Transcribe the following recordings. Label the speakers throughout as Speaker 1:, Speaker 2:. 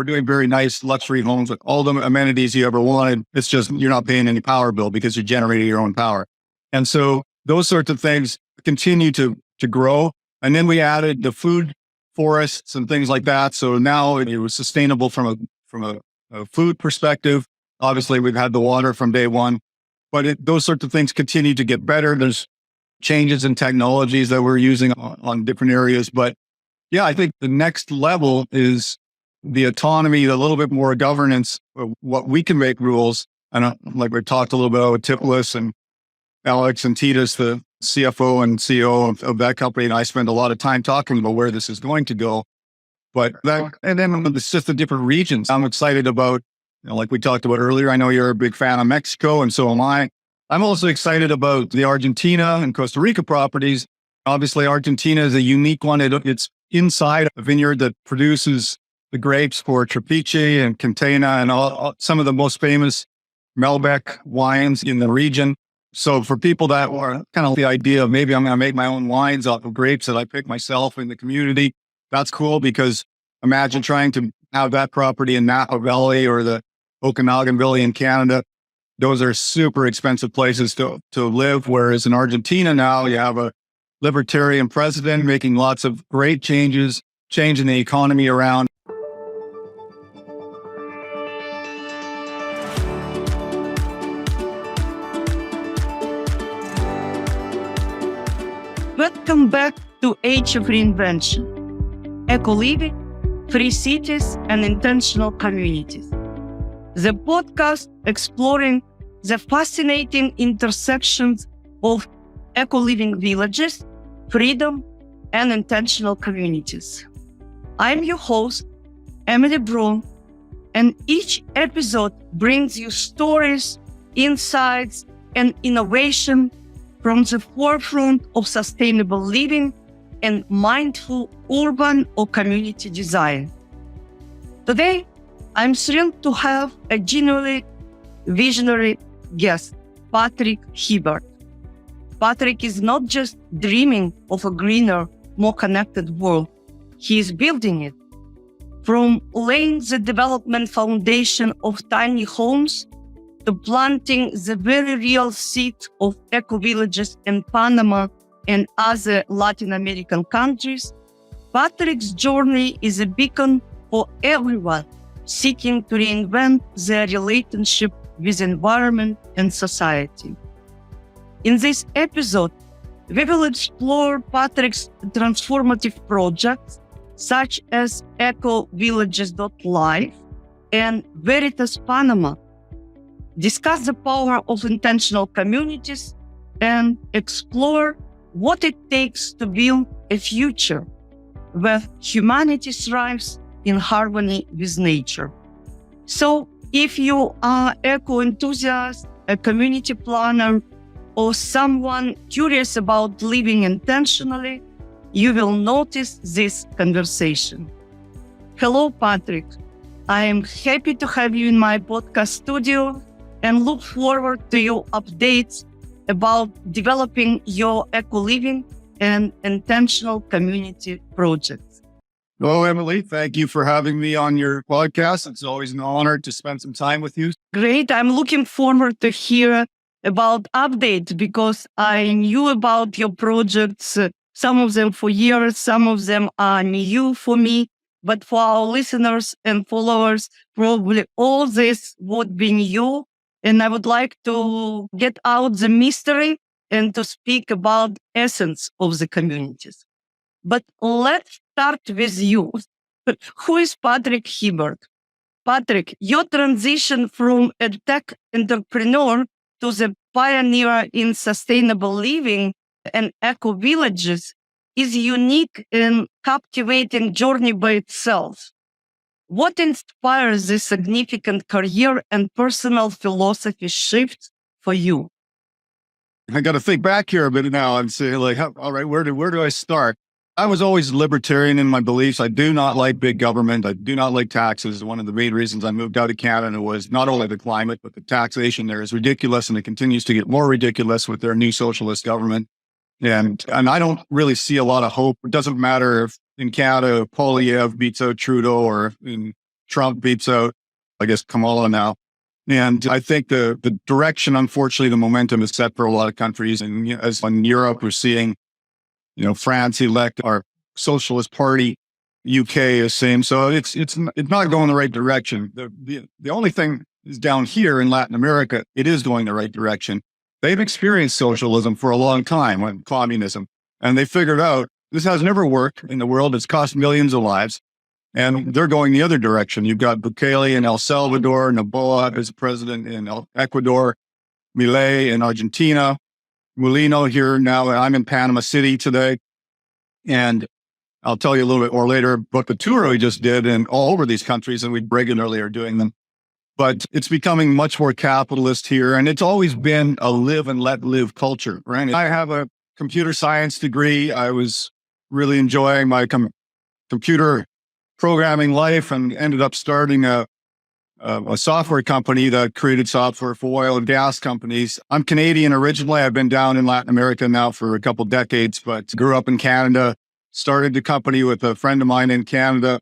Speaker 1: we're doing very nice luxury homes with all the amenities you ever wanted. It's just, you're not paying any power bill because you're generating your own power. And so those sorts of things continue to grow. And then we added the food forests and things like that. So now it was sustainable from a food perspective. Obviously, we've had the water from day one, but those sorts of things continue to get better. There's changes in technologies that we're using on different areas. But yeah, I think the next level is the autonomy, a little bit more governance of what we can make rules. And like we talked a little bit about with Tipolis and Alex and Titus, the CFO and CEO of that company. And I spend a lot of time talking about where this is going to go. But and then it's just the different regions. I'm excited about, like we talked about earlier, I know you're a big fan of Mexico, and so am I. I'm also excited about the Argentina and Costa Rica properties. Obviously, Argentina is a unique one. It's inside a vineyard that produces the grapes for Trapiche and Quintana and some of the most famous Malbec wines in the region. So for people that are kind of the idea of maybe I'm going to make my own wines off of grapes that I pick myself in the community, that's cool, because imagine trying to have that property in Napa Valley or the Okanagan Valley in Canada. Those are super expensive places to live. Whereas in Argentina now, you have a libertarian president making lots of great changes, changing the economy around.
Speaker 2: Welcome back to Age of Reinvention, Eco-Living, Free Cities, and Intentional Communities, the podcast exploring the fascinating intersections of eco-living villages, freedom, and intentional communities. I'm your host, Emily Brun, and each episode brings you stories, insights, and innovation from the forefront of sustainable living and mindful urban or community design. Today, I'm thrilled to have a genuinely visionary guest, Patrick Hebert. Patrick is not just dreaming of a greener, more connected world. He is building it. From laying the development foundation of tiny homes to planting the very real seed of eco-villages in Panama and other Latin American countries, Patrick's journey is a beacon for everyone seeking to reinvent their relationship with environment and society. In this episode, we will explore Patrick's transformative projects, such as ecovillages.life and Veritas Panama, discuss the power of intentional communities, and explore what it takes to build a future where humanity thrives in harmony with nature. So if you are eco enthusiast, a community planner, or someone curious about living intentionally, you will notice this conversation. Hello, Patrick. I am happy to have you in my podcast studio and look forward to your updates about developing your eco-living and intentional community projects.
Speaker 1: Hello, Emily. Thank you for having me on your podcast. It's always an honor to spend some time with you.
Speaker 2: Great. I'm looking forward to hear about updates because I knew about your projects, some of them for years, some of them are new for me. But for our listeners and followers, probably all this would be new. And I would like to get out the mystery and to speak about the essence of the communities. But let's start with you. Who is Patrick Hebert? Patrick, your transition from a tech entrepreneur to the pioneer in sustainable living and eco-villages is a unique and captivating journey by itself. What inspires this significant career and personal philosophy shift for you?
Speaker 1: I got to think back here a bit now and say, like, all right, where do I start? I was always libertarian in my beliefs. I do not like big government. I do not like taxes. One of the main reasons I moved out of Canada was not only the climate, but the taxation there is ridiculous, and it continues to get more ridiculous with their new socialist government. And I don't really see a lot of hope. It doesn't matter if in Canada, Poilievre beats out Trudeau, or in Trump beats out, I guess, Kamala now. And I think the direction, unfortunately, the momentum is set for a lot of countries. And as in Europe, we're seeing, France elect our socialist party. UK is same. So it's not going the right direction. The only thing is down here in Latin America, it is going the right direction. They've experienced socialism for a long time, when communism, and they figured out this has never worked in the world. It's cost millions of lives. And they're going the other direction. You've got Bukele in El Salvador, Noboa as president in Ecuador, Milei in Argentina, Mulino here now. I'm in Panama City today. And I'll tell you a little bit more later about the tour we just did and all over these countries, and we regularly are doing them. But it's becoming much more capitalist here. And it's always been a live and let live culture, right? I have a computer science degree. I was really enjoying my computer programming life and ended up starting a software company that created software for oil and gas companies. I'm Canadian originally. I've been down in Latin America now for a couple decades, but grew up in Canada, started the company with a friend of mine in Canada.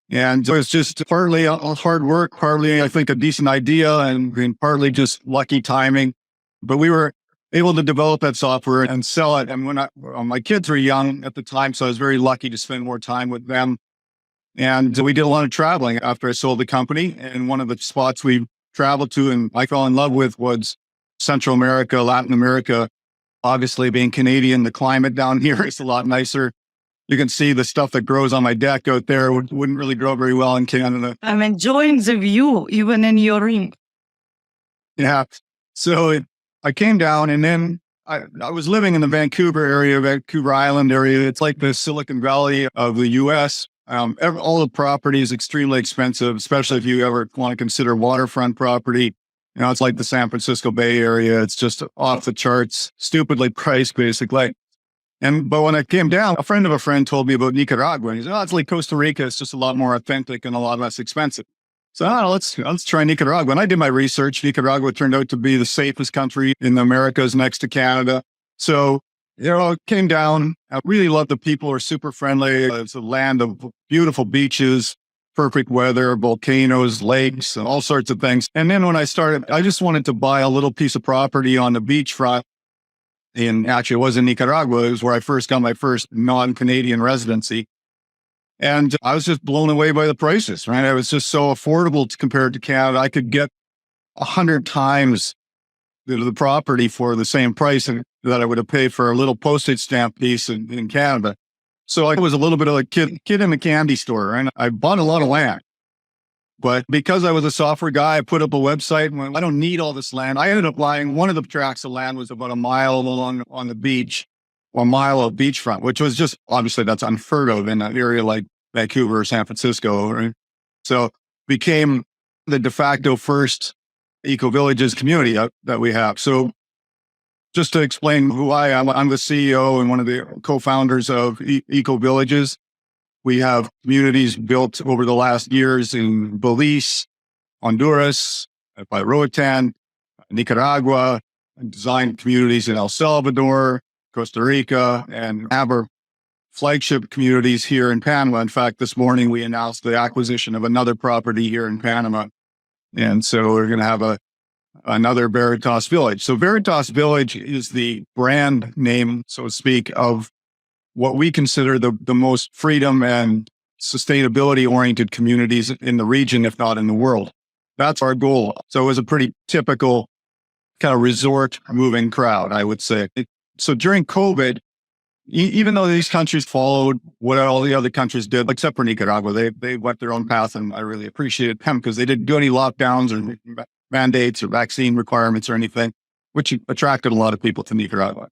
Speaker 1: And it was just partly hard work, partly, I think, a decent idea, and partly just lucky timing. But we were able to develop that software and sell it. And when my kids were young at the time, so I was very lucky to spend more time with them. And we did a lot of traveling after I sold the company. And one of the spots we traveled to and I fell in love with was Central America, Latin America. Obviously, being Canadian, the climate down here is a lot nicer. You can see the stuff that grows on my deck out there wouldn't really grow very well in Canada.
Speaker 2: I'm enjoying the view, even in your room.
Speaker 1: Yeah. So I came down, and then I was living in the Vancouver area, Vancouver Island area. It's like the Silicon Valley of the U.S. All the property is extremely expensive, especially if you ever want to consider waterfront property. It's like the San Francisco Bay Area. It's just off the charts, stupidly priced, basically. But when I came down, a friend of a friend told me about Nicaragua. And he said, it's like Costa Rica. It's just a lot more authentic and a lot less expensive. So let's try Nicaragua. And I did my research. Nicaragua turned out to be the safest country in the Americas next to Canada. So, came down. I really loved the people. Are super friendly. It's a land of beautiful beaches, perfect weather, volcanoes, lakes, and all sorts of things. And then when I started, I just wanted to buy a little piece of property on the beachfront. Actually, it was in Nicaragua. It was where I first got my first non-Canadian residency. And I was just blown away by the prices, right? It was just so affordable compared to Canada. I could get 100 times the property for the same price that I would have paid for a little postage stamp piece in Canada. So I was a little bit of a kid in a candy store, and I bought a lot of land. But because I was a software guy, I put up a website and went, I don't need all this land. I ended up buying one of the tracts of land was about a mile along on the beach, or a mile of beachfront, which was just, obviously that's unheard of in an area like Vancouver or San Francisco. Right? So became the de facto first eco-villages community that we have. So just to explain who I am, I'm the CEO and one of the co-founders of eco-villages. We have communities built over the last years in Belize, Honduras, by Roatan, Nicaragua, and designed communities in El Salvador, Costa Rica, and have our flagship communities here in Panama. In fact, this morning we announced the acquisition of another property here in Panama. And so we're going to have another Veritas Village. So Veritas Village is the brand name, so to speak, of what we consider the most freedom and sustainability oriented communities in the region, if not in the world. That's our goal. So it was a pretty typical kind of resort moving crowd, I would say. So during COVID, even though these countries followed what all the other countries did, except for Nicaragua, they went their own path, and I really appreciated them because they didn't do any lockdowns or mandates or vaccine requirements or anything, which attracted a lot of people to Nicaragua.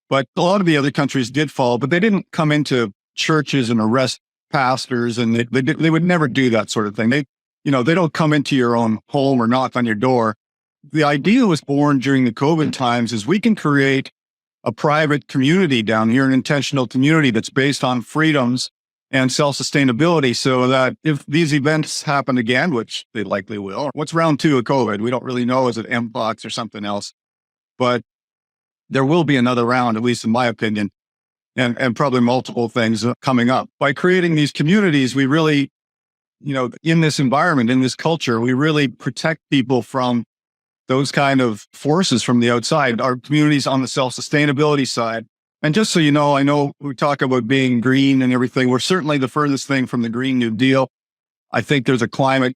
Speaker 1: But a lot of the other countries did follow, but they didn't come into churches and arrest pastors, and they would never do that sort of thing. They don't come into your own home or knock on your door. The idea was born during the COVID times is we can create a private community down here, an intentional community that's based on freedoms and self-sustainability, so that if these events happen again, which they likely will, what's round 2 of COVID? We don't really know. Is it Mpox or something else? But there will be another round, at least in my opinion, and probably multiple things coming up. By creating these communities, we really in this environment, in this culture, we really protect people from those kind of forces from the outside. Our communities on the self-sustainability side. And just so you know, I know we talk about being green and everything. We're certainly the furthest thing from the Green New Deal. I think there's a climate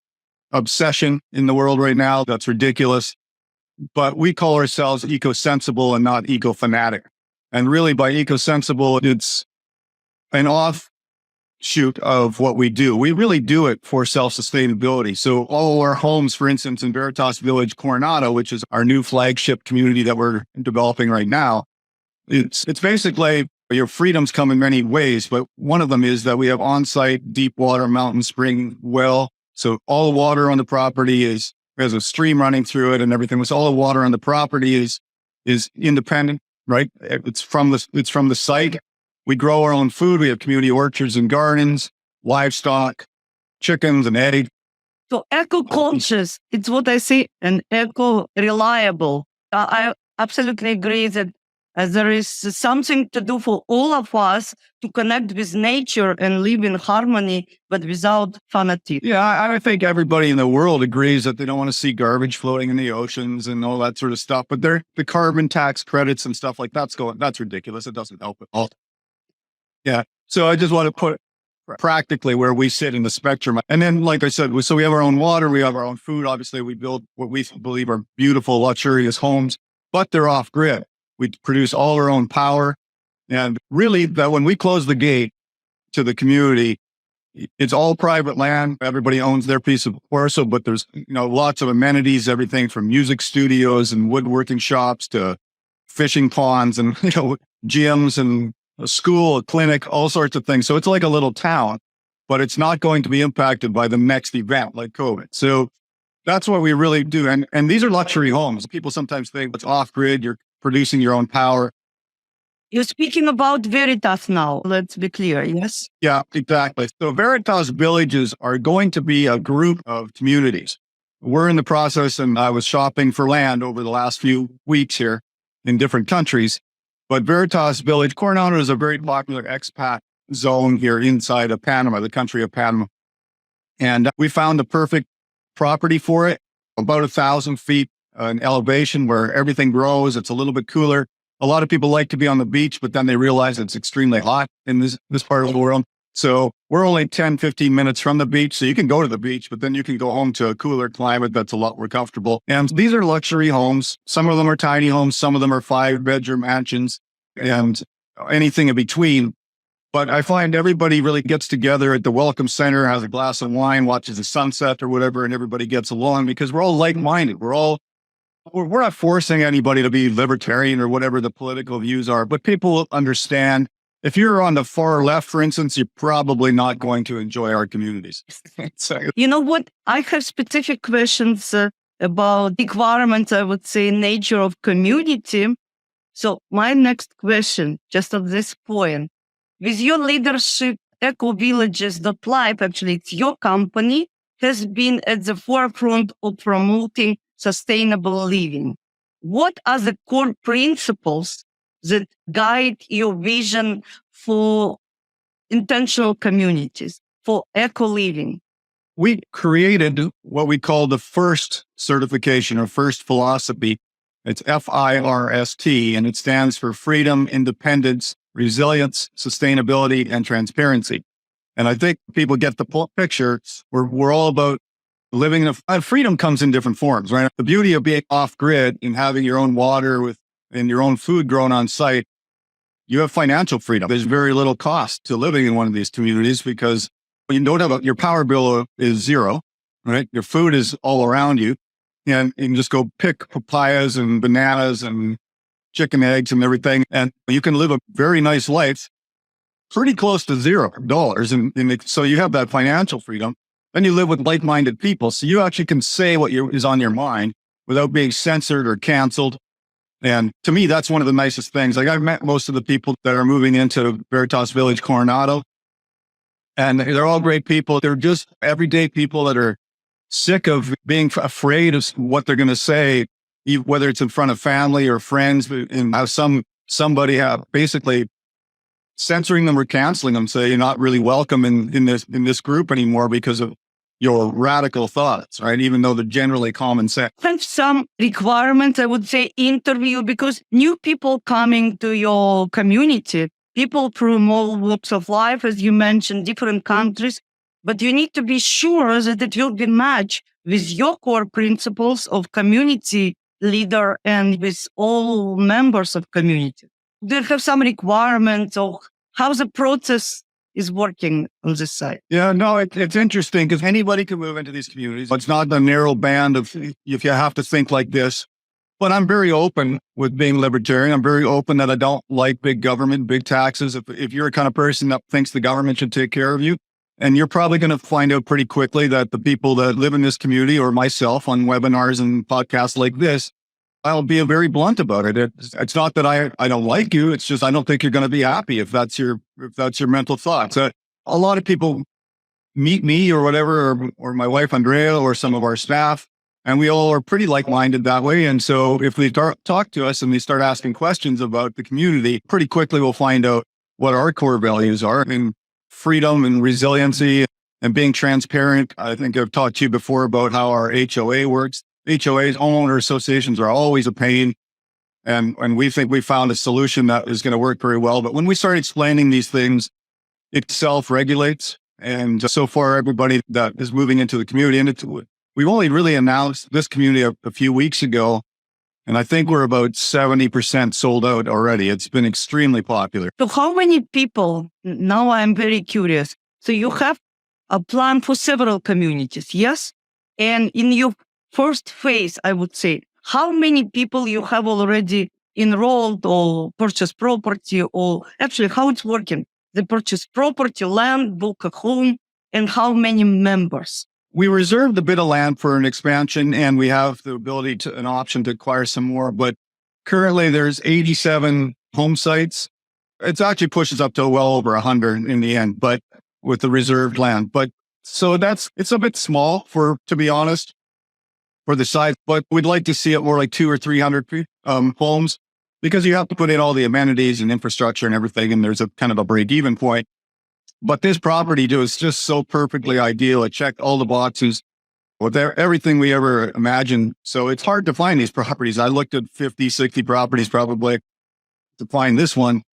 Speaker 1: obsession in the world right now that's ridiculous. But we call ourselves eco-sensible and not eco-fanatic. And really by eco-sensible, it's an offshoot of what we do. We really do it for self-sustainability. So all our homes, for instance, in Veritas Village, Coronado, which is our new flagship community that we're developing right now, it's basically your freedoms come in many ways, but one of them is that we have on-site deep water mountain spring well. So all the water on the property there's a stream running through it and everything. So all the water on the property is independent, right? It's from the site. We grow our own food. We have community orchards and gardens, livestock, chickens and eggs.
Speaker 2: So eco-conscious, it's what I say, and eco-reliable. I absolutely agree that there is something to do for all of us to connect with nature and live in harmony, but without fanatism.
Speaker 1: Yeah, I think everybody in the world agrees that they don't want to see garbage floating in the oceans and all that sort of stuff. But the carbon tax credits and stuff like that's ridiculous. It doesn't help at all. Yeah. So I just want to put practically where we sit in the spectrum. And then, like I said, so we have our own water, we have our own food. Obviously, we build what we believe are beautiful, luxurious homes, but they're off grid. We produce all our own power. And really, that when we close the gate to the community, it's all private land. Everybody owns their piece of parcel, but there's lots of amenities, everything from music studios and woodworking shops to fishing ponds and gyms and a school, a clinic, all sorts of things. So it's like a little town, but it's not going to be impacted by the next event like COVID. So that's what we really do. And these are luxury homes. People sometimes think it's off grid. You're producing your own power.
Speaker 2: You're speaking about Veritas now. Let's be clear. Yes.
Speaker 1: Yeah, exactly. So Veritas villages are going to be a group of communities. We're in the process, and I was shopping for land over the last few weeks here in different countries. But Veritas Village, Coronado is a very popular expat zone here inside of Panama, the country of Panama. And we found the perfect property for it, about 1,000 feet in elevation where everything grows. It's a little bit cooler. A lot of people like to be on the beach, but then they realize it's extremely hot in this part of the world. So we're only 10, 15 minutes from the beach. So you can go to the beach, but then you can go home to a cooler climate that's a lot more comfortable. And these are luxury homes. Some of them are tiny homes. Some of them are 5-bedroom mansions and anything in between. But I find everybody really gets together at the Welcome Center, has a glass of wine, watches the sunset or whatever, and everybody gets along because we're all like-minded. We're not forcing anybody to be libertarian or whatever the political views are, but people understand. If you're on the far left, for instance, you're probably not going to enjoy our communities.
Speaker 2: You know what? I have specific questions about requirements, I would say, nature of community. So my next question, just at this point, with your leadership, EcoVillages.life, actually it's your company, has been at the forefront of promoting sustainable living. What are the core principles that guide your vision for intentional communities, for eco-living?
Speaker 1: We created what we call the FIRST certification or FIRST philosophy. It's FIRST, and it stands for freedom, independence, resilience, sustainability, and transparency. And I think people get the picture. We're all about living in freedom comes in different forms, right? The beauty of being off grid and having your own water and your own food grown on site, you have financial freedom. There's very little cost to living in one of these communities because you don't have your power bill is zero, right? Your food is all around you, and you can just go pick papayas and bananas and chicken eggs and everything, and you can live a very nice life, pretty close to $0. And so you have that financial freedom. Then you live with like-minded people. So you actually can say what is on your mind without being censored or canceled. And to me, that's one of the nicest things. Like I've met most of the people that are moving into Veritas Village, Coronado, and they're all great people. They're just everyday people that are sick of being afraid of what they're going to say, whether it's in front of family or friends, and have somebody basically censoring them or canceling them, say you're not really welcome in this group anymore because of your radical thoughts, right? Even though they're generally common sense.
Speaker 2: Have some requirements, I would say, interview, because new people coming to your community, people from all walks of life, as you mentioned, different countries, but you need to be sure that it will be matched with your core principles of community leader and with all members of community. Do you have some requirements of how the process is working on this side?
Speaker 1: Yeah, no, it's interesting because anybody can move into these communities. It's not the narrow band of if you have to think like this. But I'm very open with being libertarian. I'm very open that I don't like big government, big taxes. If you're a kind of person that thinks the government should take care of you, and you're probably going to find out pretty quickly that the people that live in this community or myself on webinars and podcasts like this, I'll be very blunt about it. It's not that I don't like you. It's just I don't think you're going to be happy if that's your mental thoughts. A lot of people meet me or whatever, or my wife Andrea or some of our staff, and we all are pretty like-minded that way. And so if they talk to us and they start asking questions about the community, pretty quickly we'll find out what our core values are, and freedom and resiliency and being transparent. I think I've talked to you before about how our HOA works. HOAs, homeowner associations, are always a pain. And we think we found a solution that is going to work very well. But when we start explaining these things, it self-regulates. And so far, everybody that is moving into the community, and we've only really announced this community a few weeks ago. And I think we're about 70% sold out already. It's been extremely popular.
Speaker 2: So how many people, now I'm very curious. So you have a plan for several communities, yes? And in your first phase, I would say, how many people you have already enrolled or purchased property, or actually how it's working? They purchase property, land, book a home, and how many members?
Speaker 1: We reserved a bit of land for an expansion, and we have the ability to an option to acquire some more. But currently there's 87 home sites. It actually pushes up to well over 100 in the end, but with the reserved land. But so it's a bit small to be honest, for the size, but we'd like to see it more like 200 or 300 homes, because you have to put in all the amenities and infrastructure and everything. And there's a kind of a break-even point. But this property is just so perfectly ideal. It checked all the boxes with everything we ever imagined. So it's hard to find these properties. I looked at 50, 60 properties probably to find this one.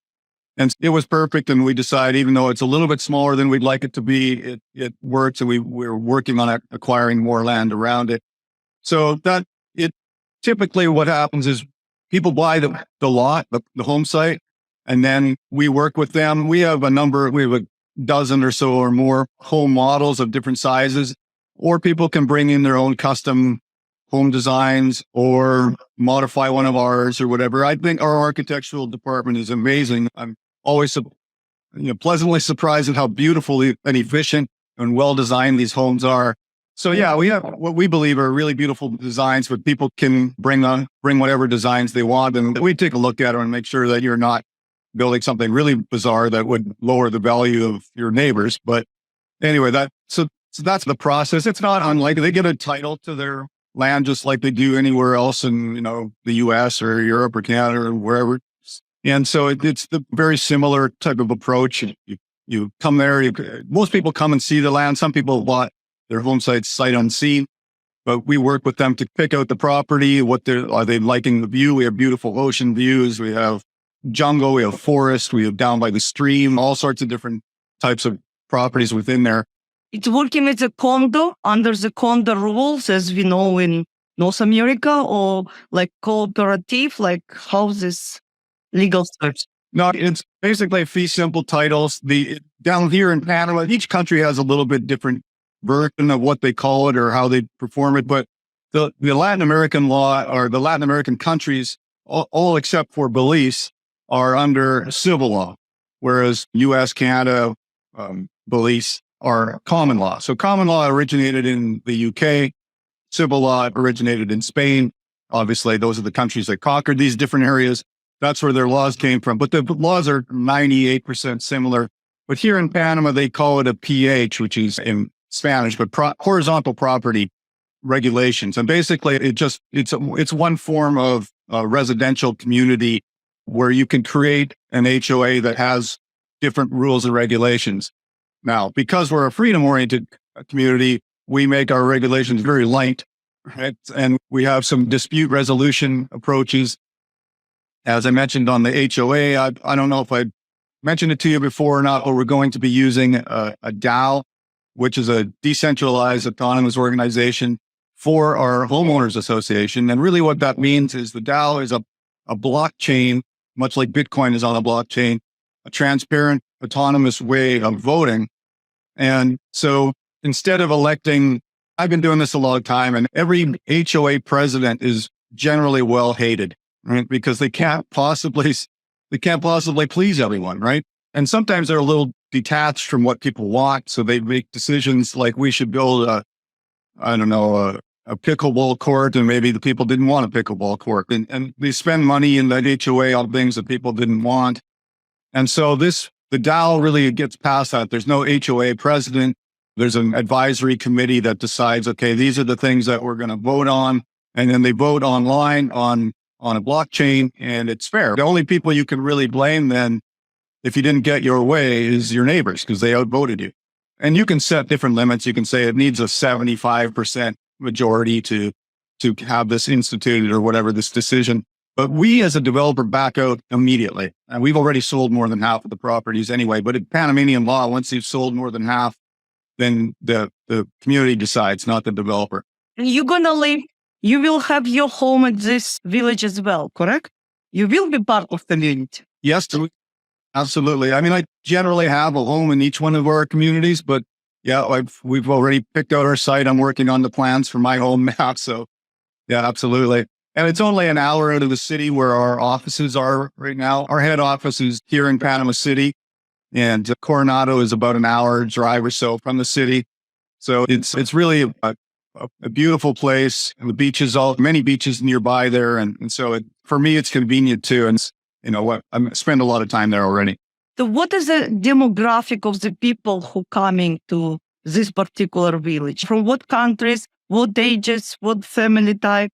Speaker 1: And it was perfect. And we decided, even though it's a little bit smaller than we'd like it to be, it works. And we're working on acquiring more land around it. So typically what happens is people buy the lot, the home site, and then we work with them. We have a dozen or so or more home models of different sizes, or people can bring in their own custom home designs or modify one of ours or whatever. I think our architectural department is amazing. I'm always pleasantly surprised at how beautiful and efficient and well designed these homes are. So yeah, we have what we believe are really beautiful designs, but people can bring whatever designs they want, and we take a look at it and make sure that you're not building something really bizarre that would lower the value of your neighbors. But anyway, so that's the process. It's not unlikely they get a title to their land just like they do anywhere else in the U.S. or Europe or Canada or wherever. And so it's the very similar type of approach. You come there. Most people come and see the land. Some people bought their home sites sight unseen, but we work with them to pick out the property. Are they liking the view? We have beautiful ocean views. We have jungle. We have forest. We have down by the stream. All sorts of different types of properties within there.
Speaker 2: It's working as a condo under the condo rules, as we know in North America, or like cooperative, like houses, legal steps.
Speaker 1: No, it's basically fee simple titles. Down here in Panama, each country has a little bit different version of what they call it or how they perform it. But the Latin American law, or the Latin American countries, all except for Belize, are under civil law, whereas U.S., Canada, Belize are common law. So common law originated in the UK, civil law originated in Spain. Obviously, those are the countries that conquered these different areas. That's where their laws came from. But the laws are 98% similar. But here in Panama, they call it a PH, which is in Spanish, but horizontal property regulations. And basically, it's one form of residential community where you can create an HOA that has different rules and regulations. Now, because we're a freedom-oriented community, we make our regulations very light, right? And we have some dispute resolution approaches. As I mentioned on the HOA, I don't know if I mentioned it to you before or not, but we're going to be using a DAO, which is a decentralized autonomous organization for our homeowners association. And really what that means is the DAO is a blockchain, much like Bitcoin is on a blockchain, a transparent, autonomous way of voting. And so instead of electing, I've been doing this a long time, and every HOA president is generally well hated, right? Because they can't possibly please everyone, right? And sometimes they're a little detached from what people want. So they make decisions like we should build a pickleball court, and maybe the people didn't want a pickleball court. And they spend money in that HOA on things that people didn't want. And so the DAO really gets past that. There's no HOA president. There's an advisory committee that decides, okay, these are the things that we're going to vote on. And then they vote online on a blockchain, and it's fair. The only people you can really blame then, if you didn't get your way, is your neighbors, because they outvoted you. And you can set different limits. You can say it needs a 75% majority to have this instituted or whatever, this decision. But we as a developer back out immediately. And we've already sold more than half of the properties anyway. But in Panamanian law, once you've sold more than half, then the community decides, not the developer.
Speaker 2: You're going to live, you will have your home at this village as well, correct? You will be part of the community.
Speaker 1: Yes, absolutely. I mean, I generally have a home in each one of our communities, but yeah, we've already picked out our site. I'm working on the plans for my home now. So yeah, absolutely. And it's only an hour out of the city where our offices are right now. Our head office is here in Panama City, and Coronado is about an hour drive or so from the city. So it's really a beautiful place, and the beaches, many beaches nearby there. And so for me, it's convenient too. And I spend a lot of time there already.
Speaker 2: So what is the demographic of the people who coming to this particular village? From what countries, what ages, what family type?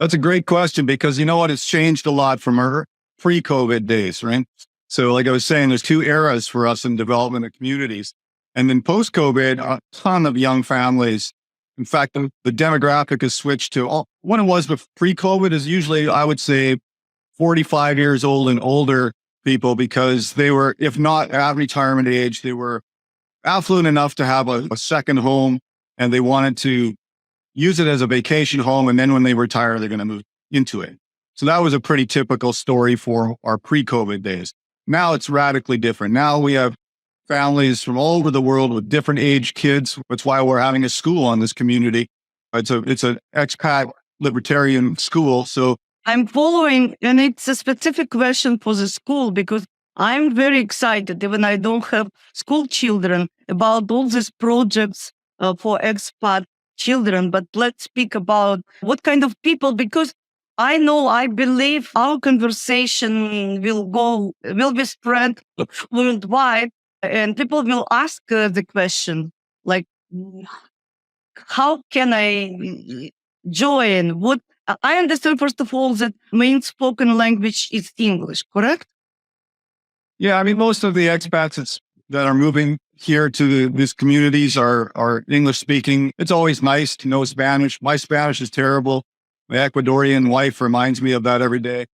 Speaker 1: That's a great question, because you know what? It's changed a lot from our pre-COVID days, right? So like I was saying, there's two eras for us in development of communities. And then post-COVID, a ton of young families. In fact, the demographic has switched to what it was pre-COVID is usually, I would say, 45 years old and older people, because they were, if not at retirement age, they were affluent enough to have a second home, and they wanted to use it as a vacation home. And then when they retire, they're going to move into it. So that was a pretty typical story for our pre-COVID days. Now it's radically different. Now we have families from all over the world with different age kids. That's why we're having a school on this community. It's an expat libertarian school. So
Speaker 2: I'm following, and it's a specific question for the school, because I'm very excited, even I don't have school children, about all these projects for expat children. But let's speak about what kind of people, because I believe our conversation will be spread worldwide, and people will ask the question, like, how can I join? What I understand, first of all, that main spoken language is English, correct?
Speaker 1: yeah, I mean, most of the expats that are moving here to these communities are English speaking. It's always nice to know Spanish. My Spanish is terrible. My Ecuadorian wife reminds me of that every day.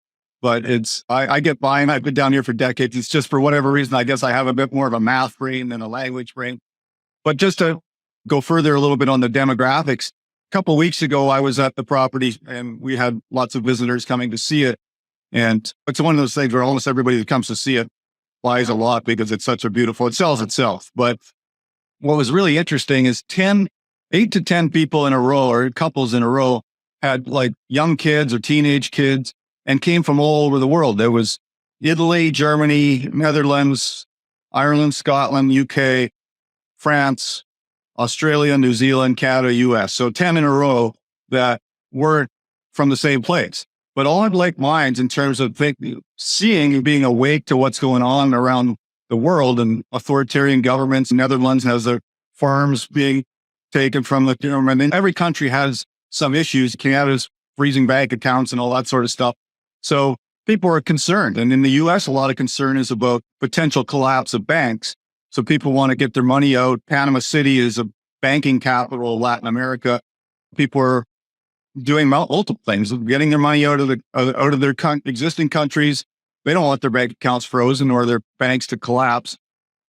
Speaker 1: But I get by, and I've been down here for decades. It's just, for whatever reason, I guess I have a bit more of a math brain than a language brain. But just to go further a little bit on the demographics, a couple of weeks ago, I was at the property, and we had lots of visitors coming to see it. And it's one of those things where almost everybody that comes to see it buys a lot, because it's such a beautiful, it sells itself. But what was really interesting is 8 to 10 people in a row, or couples in a row, had like young kids or teenage kids, and came from all over the world. There was Italy, Germany, Netherlands, Ireland, Scotland, UK, France, Australia, New Zealand, Canada, US. So 10 in a row that weren't from the same place, but all had like minds in terms of seeing and being awake to what's going on around the world, and authoritarian governments. Netherlands has their farms being taken from the government, and every country has some issues. Canada's freezing bank accounts and all that sort of stuff. So people are concerned. And in the US, a lot of concern is about potential collapse of banks. So people want to get their money out. Panama City is banking capital of Latin America. People are doing multiple things, getting their money out of their existing countries. They don't want their bank accounts frozen or their banks to collapse.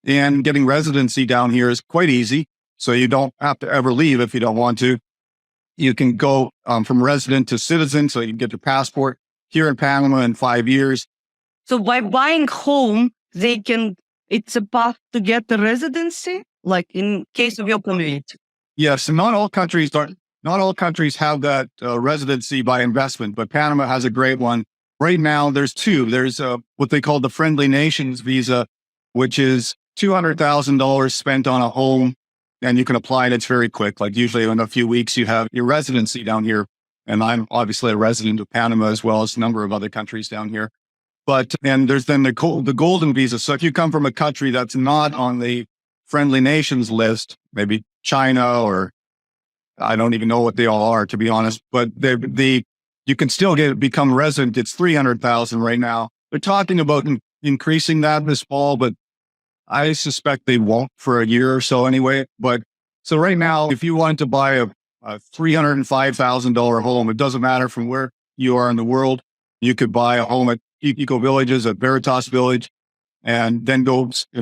Speaker 1: And getting residency down here is quite easy. So you don't have to ever leave if you don't want to. You can go from resident to citizen, so you can get your passport here in Panama in 5 years.
Speaker 2: So by buying home, it's a path to get the residency, like in case of your community.
Speaker 1: Yes, and not all countries have that residency by investment, but Panama has a great one. Right now, there's two. There's what they call the Friendly Nations visa, which is $200,000 spent on a home, and you can apply it. It's very quick. Like usually in a few weeks, you have your residency down here. And I'm obviously a resident of Panama as well as a number of other countries down here. And there's then the golden visa. So if you come from a country that's not on the Friendly Nations list, maybe China, or I don't even know what they all are, to be honest, but you can still become resident. It's 300,000 right now. They're talking about increasing that this fall, but I suspect they won't for a year or so anyway. But so right now, if you wanted to buy a $305,000 home, it doesn't matter from where you are in the world. You could buy a home at Eco Villages, at Veritas Village, and then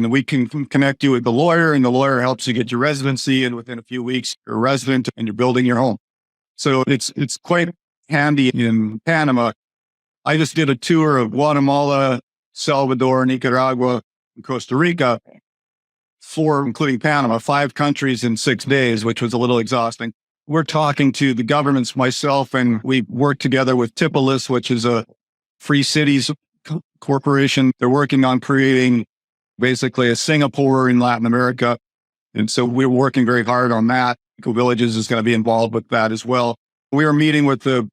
Speaker 1: we can connect you with the lawyer, and the lawyer helps you get your residency. And within a few weeks, you're a resident and you're building your home. So it's quite handy in Panama. I just did a tour of Guatemala, Salvador, Nicaragua, and Costa Rica, including Panama, 5 countries in 6 days, which was a little exhausting. We're talking to the governments, myself, and we work together with Tipolis, which is a Free Cities corporation. They're working on creating basically a Singapore in Latin America. And so we're working very hard on that. Eco Villages is going to be involved with that as well. We are meeting with the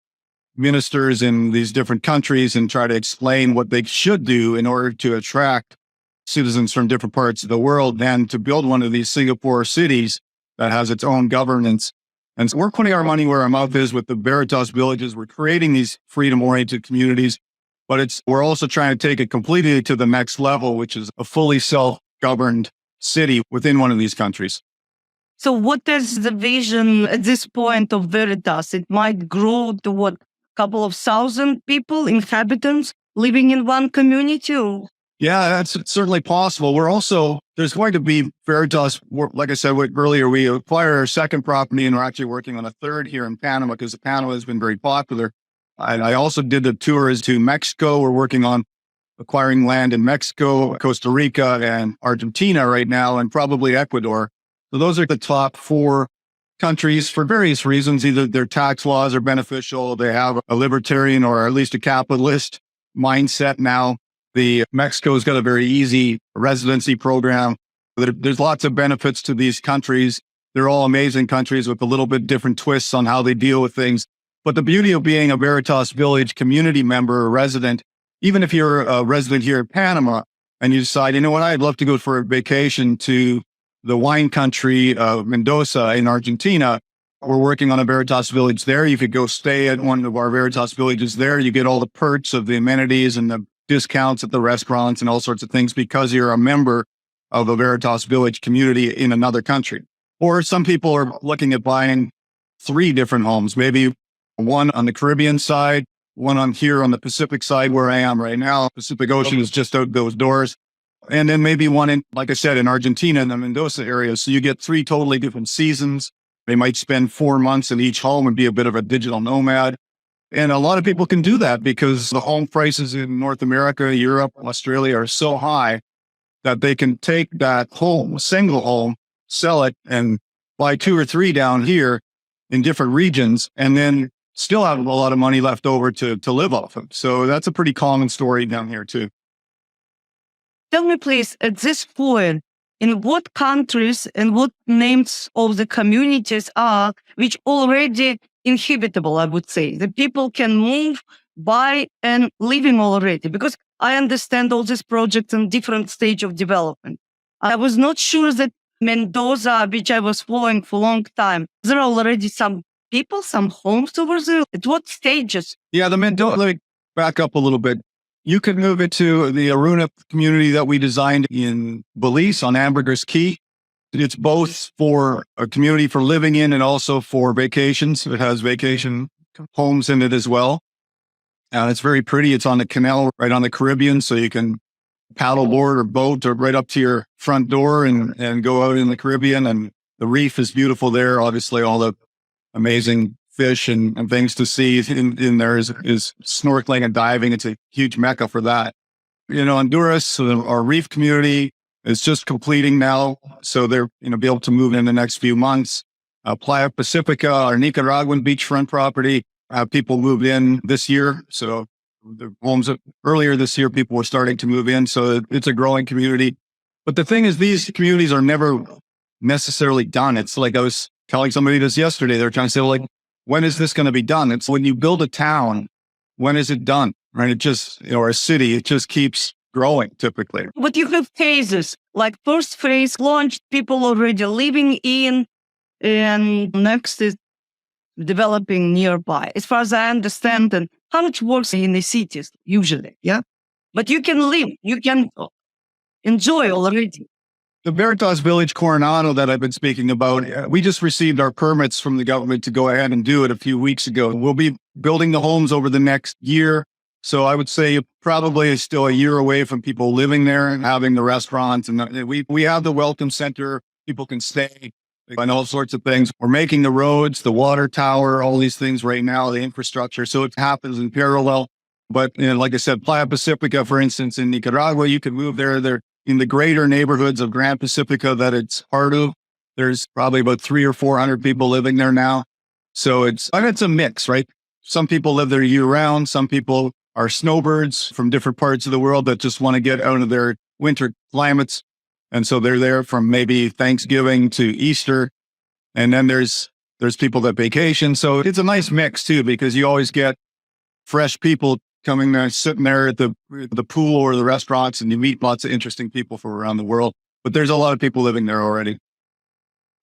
Speaker 1: ministers in these different countries and try to explain what they should do in order to attract citizens from different parts of the world and to build one of these Singapore cities that has its own governance. And so we're putting our money where our mouth is with the Veritas Villages. We're creating these freedom-oriented communities, but we're also trying to take it completely to the next level, which is a fully self-governed city within one of these countries.
Speaker 2: So what is the vision at this point of Veritas? It might grow to what, couple of thousand people, inhabitants living in one community? Or?
Speaker 1: Yeah, that's certainly possible. There's going to be Veritas, like I said earlier, we acquired our second property and we're actually working on a third here in Panama because Panama has been very popular. I also did the tours to Mexico. We're working on acquiring land in Mexico, Costa Rica, and Argentina right now, and probably Ecuador. So those are the top 4 countries for various reasons. Either their tax laws are beneficial, they have a libertarian or at least a capitalist mindset now. Mexico's got a very easy residency program. There's lots of benefits to these countries. They're all amazing countries with a little bit different twists on how they deal with things. But the beauty of being a Veritas Village community member or resident, even if you're a resident here in Panama and you decide, you know what, I'd love to go for a vacation to the wine country of Mendoza in Argentina, we're working on a Veritas Village there. You could go stay at one of our Veritas Villages there. You get all the perks of the amenities and the discounts at the restaurants and all sorts of things because you're a member of a Veritas Village community in another country. Or some people are looking at buying 3 different homes, maybe one on the Caribbean side, one on the Pacific side where I am right now. Pacific Ocean is just out those doors. And then maybe one in, like I said, in Argentina, in the Mendoza area. So you get 3 totally different seasons. They might spend 4 months in each home and be a bit of a digital nomad. And a lot of people can do that because the home prices in North America, Europe, Australia are so high that they can take that home, a single home, sell it and buy 2 or 3 down here in different regions and then still have a lot of money left over to live off of. So that's a pretty common story down here too.
Speaker 2: Tell me, please, at this point, in what countries and what names of the communities are which already inhabitable, I would say. The people can move, buy, and live in already. Because I understand all these projects in different stage of development. I was not sure that Mendoza, which I was following for a long time, there are already some people, some homes over there. At what stages?
Speaker 1: Yeah, the Mendoza, let me back up a little bit. You could move it to the Aruna community that we designed in Belize on Ambergris Key. It's both for a community for living in and also for vacations. It has vacation homes in it as well. It's very pretty. It's on the canal right on the Caribbean, so you can paddleboard or boat or right up to your front door and go out in the Caribbean. And the reef is beautiful there. Obviously, all the amazing fish and things to see in there is snorkeling and diving. It's a huge mecca for that. Honduras, so our reef community is just completing now. So they're, be able to move in the next few months. Playa Pacifica, our Nicaraguan beachfront property, people moved in this year. So the homes earlier this year, people were starting to move in. So it's a growing community. But the thing is, these communities are never necessarily done. It's like I was telling somebody this yesterday. They're trying to say, well, like, when is this going to be done? It's when you build a town, when is it done? Right? It just, or a city, it just keeps growing typically.
Speaker 2: But you have phases, like first phase launched, people already living in, and next is developing nearby. As far as I understand, and how it works in the cities usually, yeah? But you can live, you can enjoy already.
Speaker 1: The Veritas Village Coronado that I've been speaking about, we just received our permits from the government to go ahead and do it a few weeks ago. We'll be building the homes over the next year. So I would say probably still a year away from people living there and having the restaurants. And we have the welcome center. People can stay and all sorts of things. We're making the roads, the water tower, all these things right now, the infrastructure. So it happens in parallel. But like I said, Playa Pacifica, for instance, in Nicaragua, you can move there. They're in the greater neighborhoods of Grand Pacifica that it's part of. There's probably about 300 or 400 people living there now. So it's a mix, right? Some people live there year round. Some people are snowbirds from different parts of the world that just want to get out of their winter climates. And so they're there from maybe Thanksgiving to Easter. And then there's people that vacation. So it's a nice mix too, because you always get fresh people coming there, sitting there at the pool or the restaurants, and you meet lots of interesting people from around the world. But there's a lot of people living there already.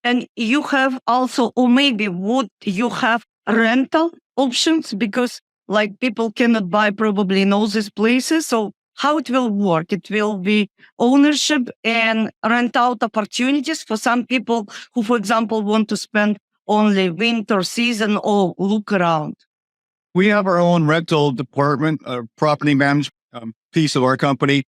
Speaker 2: And you have also, or maybe would you have rental options? Because like people cannot buy probably in all these places. So how it will work? It will be ownership and rent out opportunities for some people who, for example, want to spend only winter season or look around.
Speaker 1: We have our own rental department, a property management piece of our company,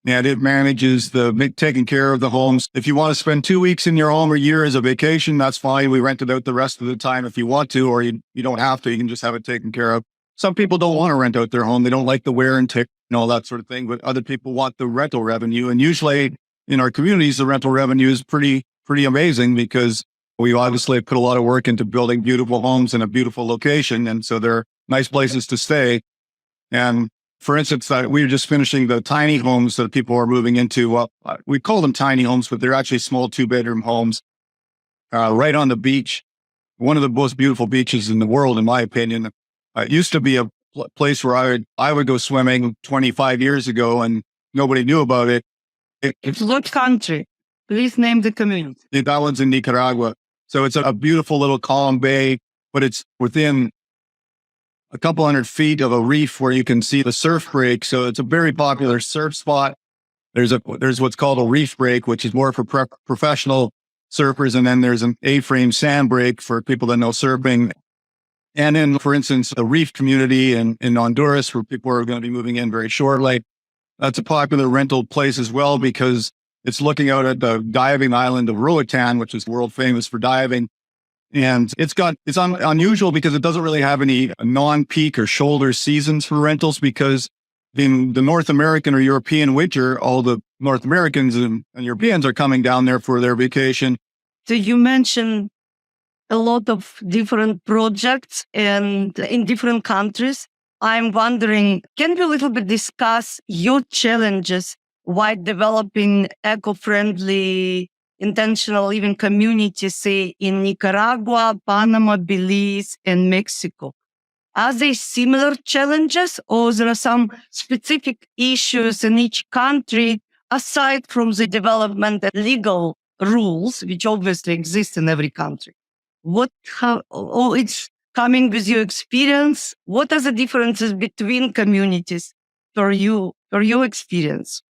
Speaker 1: and it manages taking care of the homes. If you want to spend 2 weeks in your home or a year as a vacation, that's fine. We rent it out the rest of the time if you want to, or you don't have to. You can just have it taken care of. Some people don't want to rent out their home. They don't like the wear and tear and all that sort of thing, but other people want the rental revenue. And usually in our communities, the rental revenue is pretty amazing because we obviously put a lot of work into building beautiful homes in a beautiful location. And so they're nice places to stay. And for instance, we were just finishing the tiny homes that people are moving into. Well, we call them tiny homes, but they're actually small 2-bedroom homes right on the beach. One of the most beautiful beaches in the world, in my opinion. It used to be a place where I would go swimming 25 years ago and nobody knew about it.
Speaker 2: It's what country? Please name the community.
Speaker 1: That one's in Nicaragua. So it's a beautiful little calm bay, but it's within a couple hundred feet of a reef where you can see the surf break. So it's a very popular surf spot. There's what's called a reef break, which is more for professional surfers. And then there's an A-frame sand break for people that know surfing. And then, for instance, the reef community in Honduras, where people are going to be moving in very shortly. That's a popular rental place as well, because it's looking out at the diving island of Roatan, which is world famous for diving. And it's unusual because it doesn't really have any non-peak or shoulder seasons for rentals, because in the North American or European winter, all the North Americans and Europeans are coming down there for their vacation.
Speaker 2: So you mentioned a lot of different projects and in different countries. I'm wondering, can we a little bit discuss your challenges while developing eco-friendly intentional living communities, say in Nicaragua, Panama, Belize, and Mexico? Are they similar challenges, or there are some specific issues in each country aside from the development and legal rules, which obviously exist in every country? It's coming with your experience. What are the differences between communities for your experience?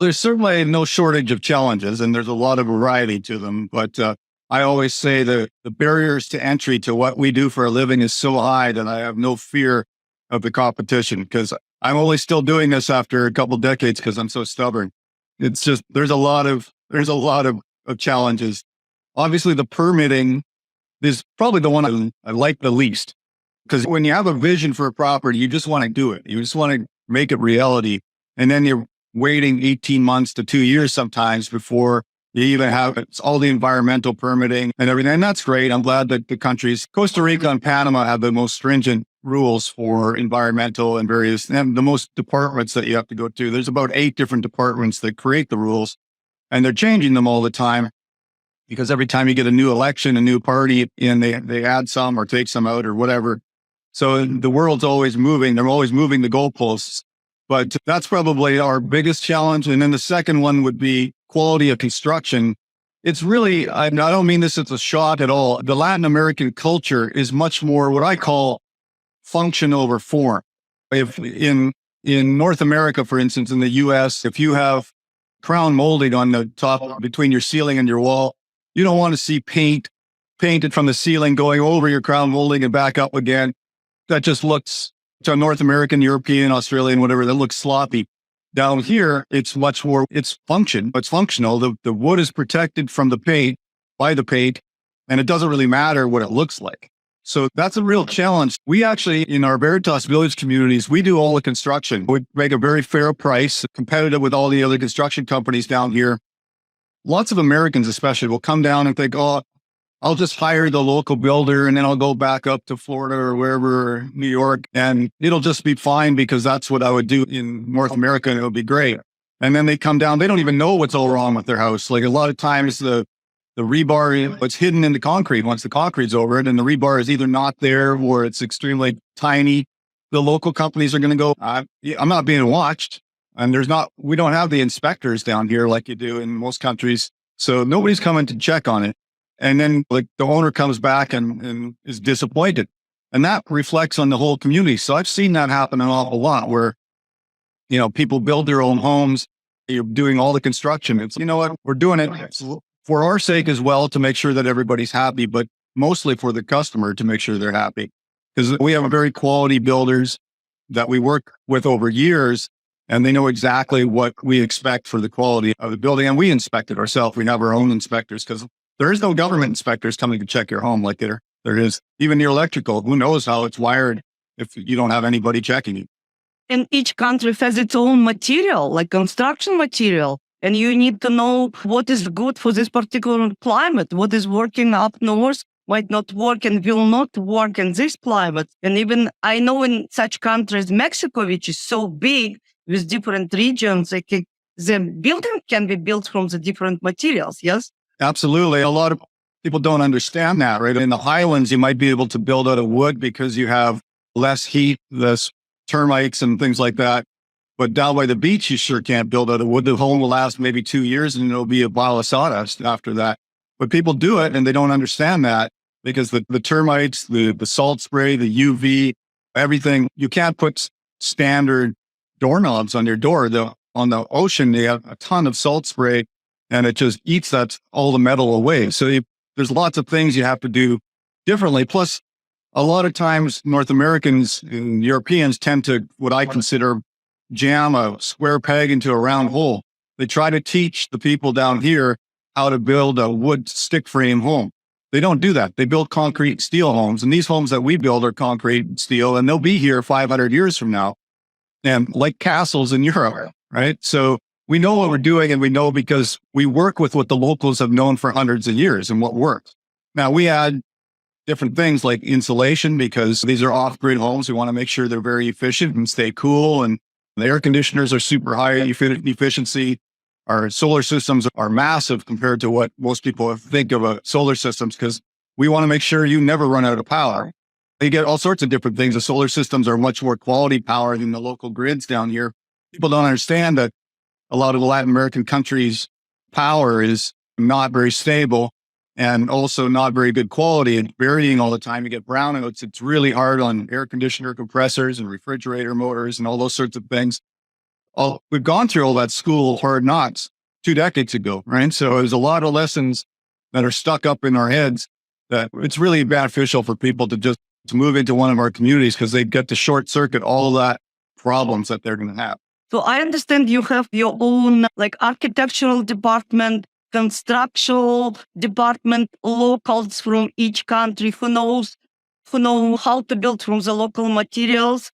Speaker 1: There's certainly no shortage of challenges, and there's a lot of variety to them. But I always say that the barriers to entry to what we do for a living is so high that I have no fear of the competition, because I'm only still doing this after a couple decades because I'm so stubborn. It's just there's a lot of challenges. Obviously, the permitting is probably the one I like the least, because when you have a vision for a property, you just want to do it. You just want to make it reality. And then you're waiting 18 months to 2 years sometimes before you even have it's all the environmental permitting and everything. And that's great. I'm glad that the countries, Costa Rica and Panama, have the most stringent rules for environmental and the most departments that you have to go to. There's about 8 different departments that create the rules, and they're changing them all the time, because every time you get a new election, a new party, and they add some or take some out or whatever. So the world's always moving. They're always moving the goalposts. But that's probably our biggest challenge. And then the second one would be quality of construction. It's really, I don't mean this as a shot at all. The Latin American culture is much more what I call function over form. If in North America, for instance, in the US, if you have crown molding on the top between your ceiling and your wall, you don't want to see paint painted from the ceiling going over your crown molding and back up again. That just looks, to North American, European, Australian, whatever, that looks sloppy. Down here, it's much more, it's functional. The wood is protected from the paint by the paint, and it doesn't really matter what it looks like. So that's a real challenge. We actually, in our Veritas village communities, we do all the construction. We make a very fair price, competitive with all the other construction companies down here. Lots of Americans especially will come down and think, oh, I'll just hire the local builder and then I'll go back up to Florida or wherever, New York, and it'll just be fine because that's what I would do in North America and it'll be great. And then they come down, they don't even know what's all wrong with their house. Like a lot of times the rebar, what's hidden in the concrete once the concrete's over it, and the rebar is either not there or it's extremely tiny. The local companies are going to go, I'm not being watched. And we don't have the inspectors down here like you do in most countries. So nobody's coming to check on it. And then like the owner comes back and is disappointed. And that reflects on the whole community. So I've seen that happen an awful lot where, people build their own homes. You're doing all the construction. It's, you know what, we're doing it for our sake as well, to make sure that everybody's happy, but mostly for the customer to make sure they're happy. Because we have very quality builders that we work with over years, and they know exactly what we expect for the quality of the building. And we inspect it ourselves. We have our own inspectors because there is no government inspectors coming to check your home like there is. Even your electrical, who knows how it's wired if you don't have anybody checking you.
Speaker 2: And each country has its own material, like construction material. And you need to know what is good for this particular climate, what is working up north might not work and will not work in this climate. And even I know in such countries, Mexico, which is so big with different regions, the building can be built from the different materials, yes?
Speaker 1: Absolutely. A lot of people don't understand that, right? In the highlands, you might be able to build out of wood because you have less heat, less termites and things like that. But down by the beach, you sure can't build out of wood. The home will last maybe 2 years and it'll be a pile of sawdust after that. But people do it and they don't understand that because the termites, the salt spray, the UV, everything, you can't put standard doorknobs on your door. On the ocean, they have a ton of salt spray and it just eats all the metal away. So there's lots of things you have to do differently. Plus, a lot of times North Americans and Europeans tend to, what I consider, jam a square peg into a round hole. They try to teach the people down here how to build a wood stick frame home. They don't do that. They build concrete steel homes. And these homes that we build are concrete and steel, and they'll be here 500 years from now. And like castles in Europe, right? So we know what we're doing, and we know because we work with what the locals have known for hundreds of years and what works. Now we add different things like insulation because these are off-grid homes. We want to make sure they're very efficient and stay cool, and the air conditioners are super high efficiency. Our solar systems are massive compared to what most people think of a solar systems because we want to make sure you never run out of power. You get all sorts of different things. The solar systems are much more quality power than the local grids down here. People don't understand that a lot of the Latin American countries' power is not very stable and also not very good quality and varying all the time. You get brownouts. It's really hard on air conditioner compressors and refrigerator motors and all those sorts of things. we've gone through all that school of hard knocks 2 decades ago, right? So there's a lot of lessons that are stuck up in our heads that it's really beneficial for people to move into one of our communities because they get to short circuit all that problems that they're going to have.
Speaker 2: So I understand you have your own like architectural department, construction department, locals from each country who know how to build from the local materials.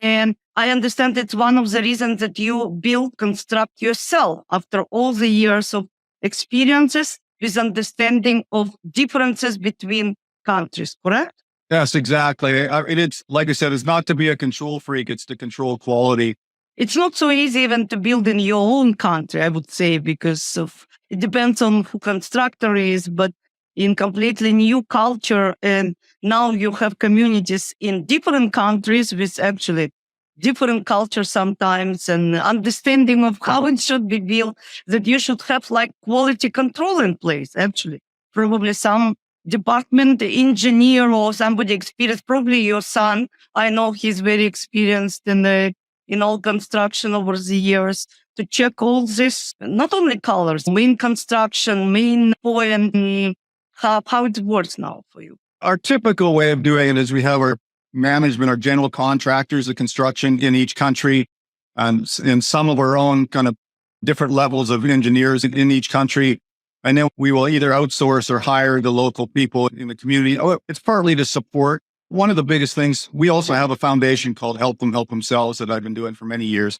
Speaker 2: And I understand it's one of the reasons that you construct yourself after all the years of experiences with understanding of differences between countries, correct?
Speaker 1: Yes, exactly. It's like I said, it's not to be a control freak; it's to control quality.
Speaker 2: It's not so easy even to build in your own country, I would say, because it depends on who constructor is, but in completely new culture. And now you have communities in different countries with actually different culture sometimes and understanding of how it should be built, that you should have like quality control in place, actually. Probably some department engineer or somebody experienced, probably your son. I know he's very experienced in all construction over the years to check all this, not only colors, main construction, main point, how it works now for you.
Speaker 1: Our typical way of doing it is we have our management, our general contractors of construction in each country, and some of our own kind of different levels of engineers in each country. And then we will either outsource or hire the local people in the community. It's partly to support. One of the biggest things, we also have a foundation called Help Them Help Themselves that I've been doing for many years.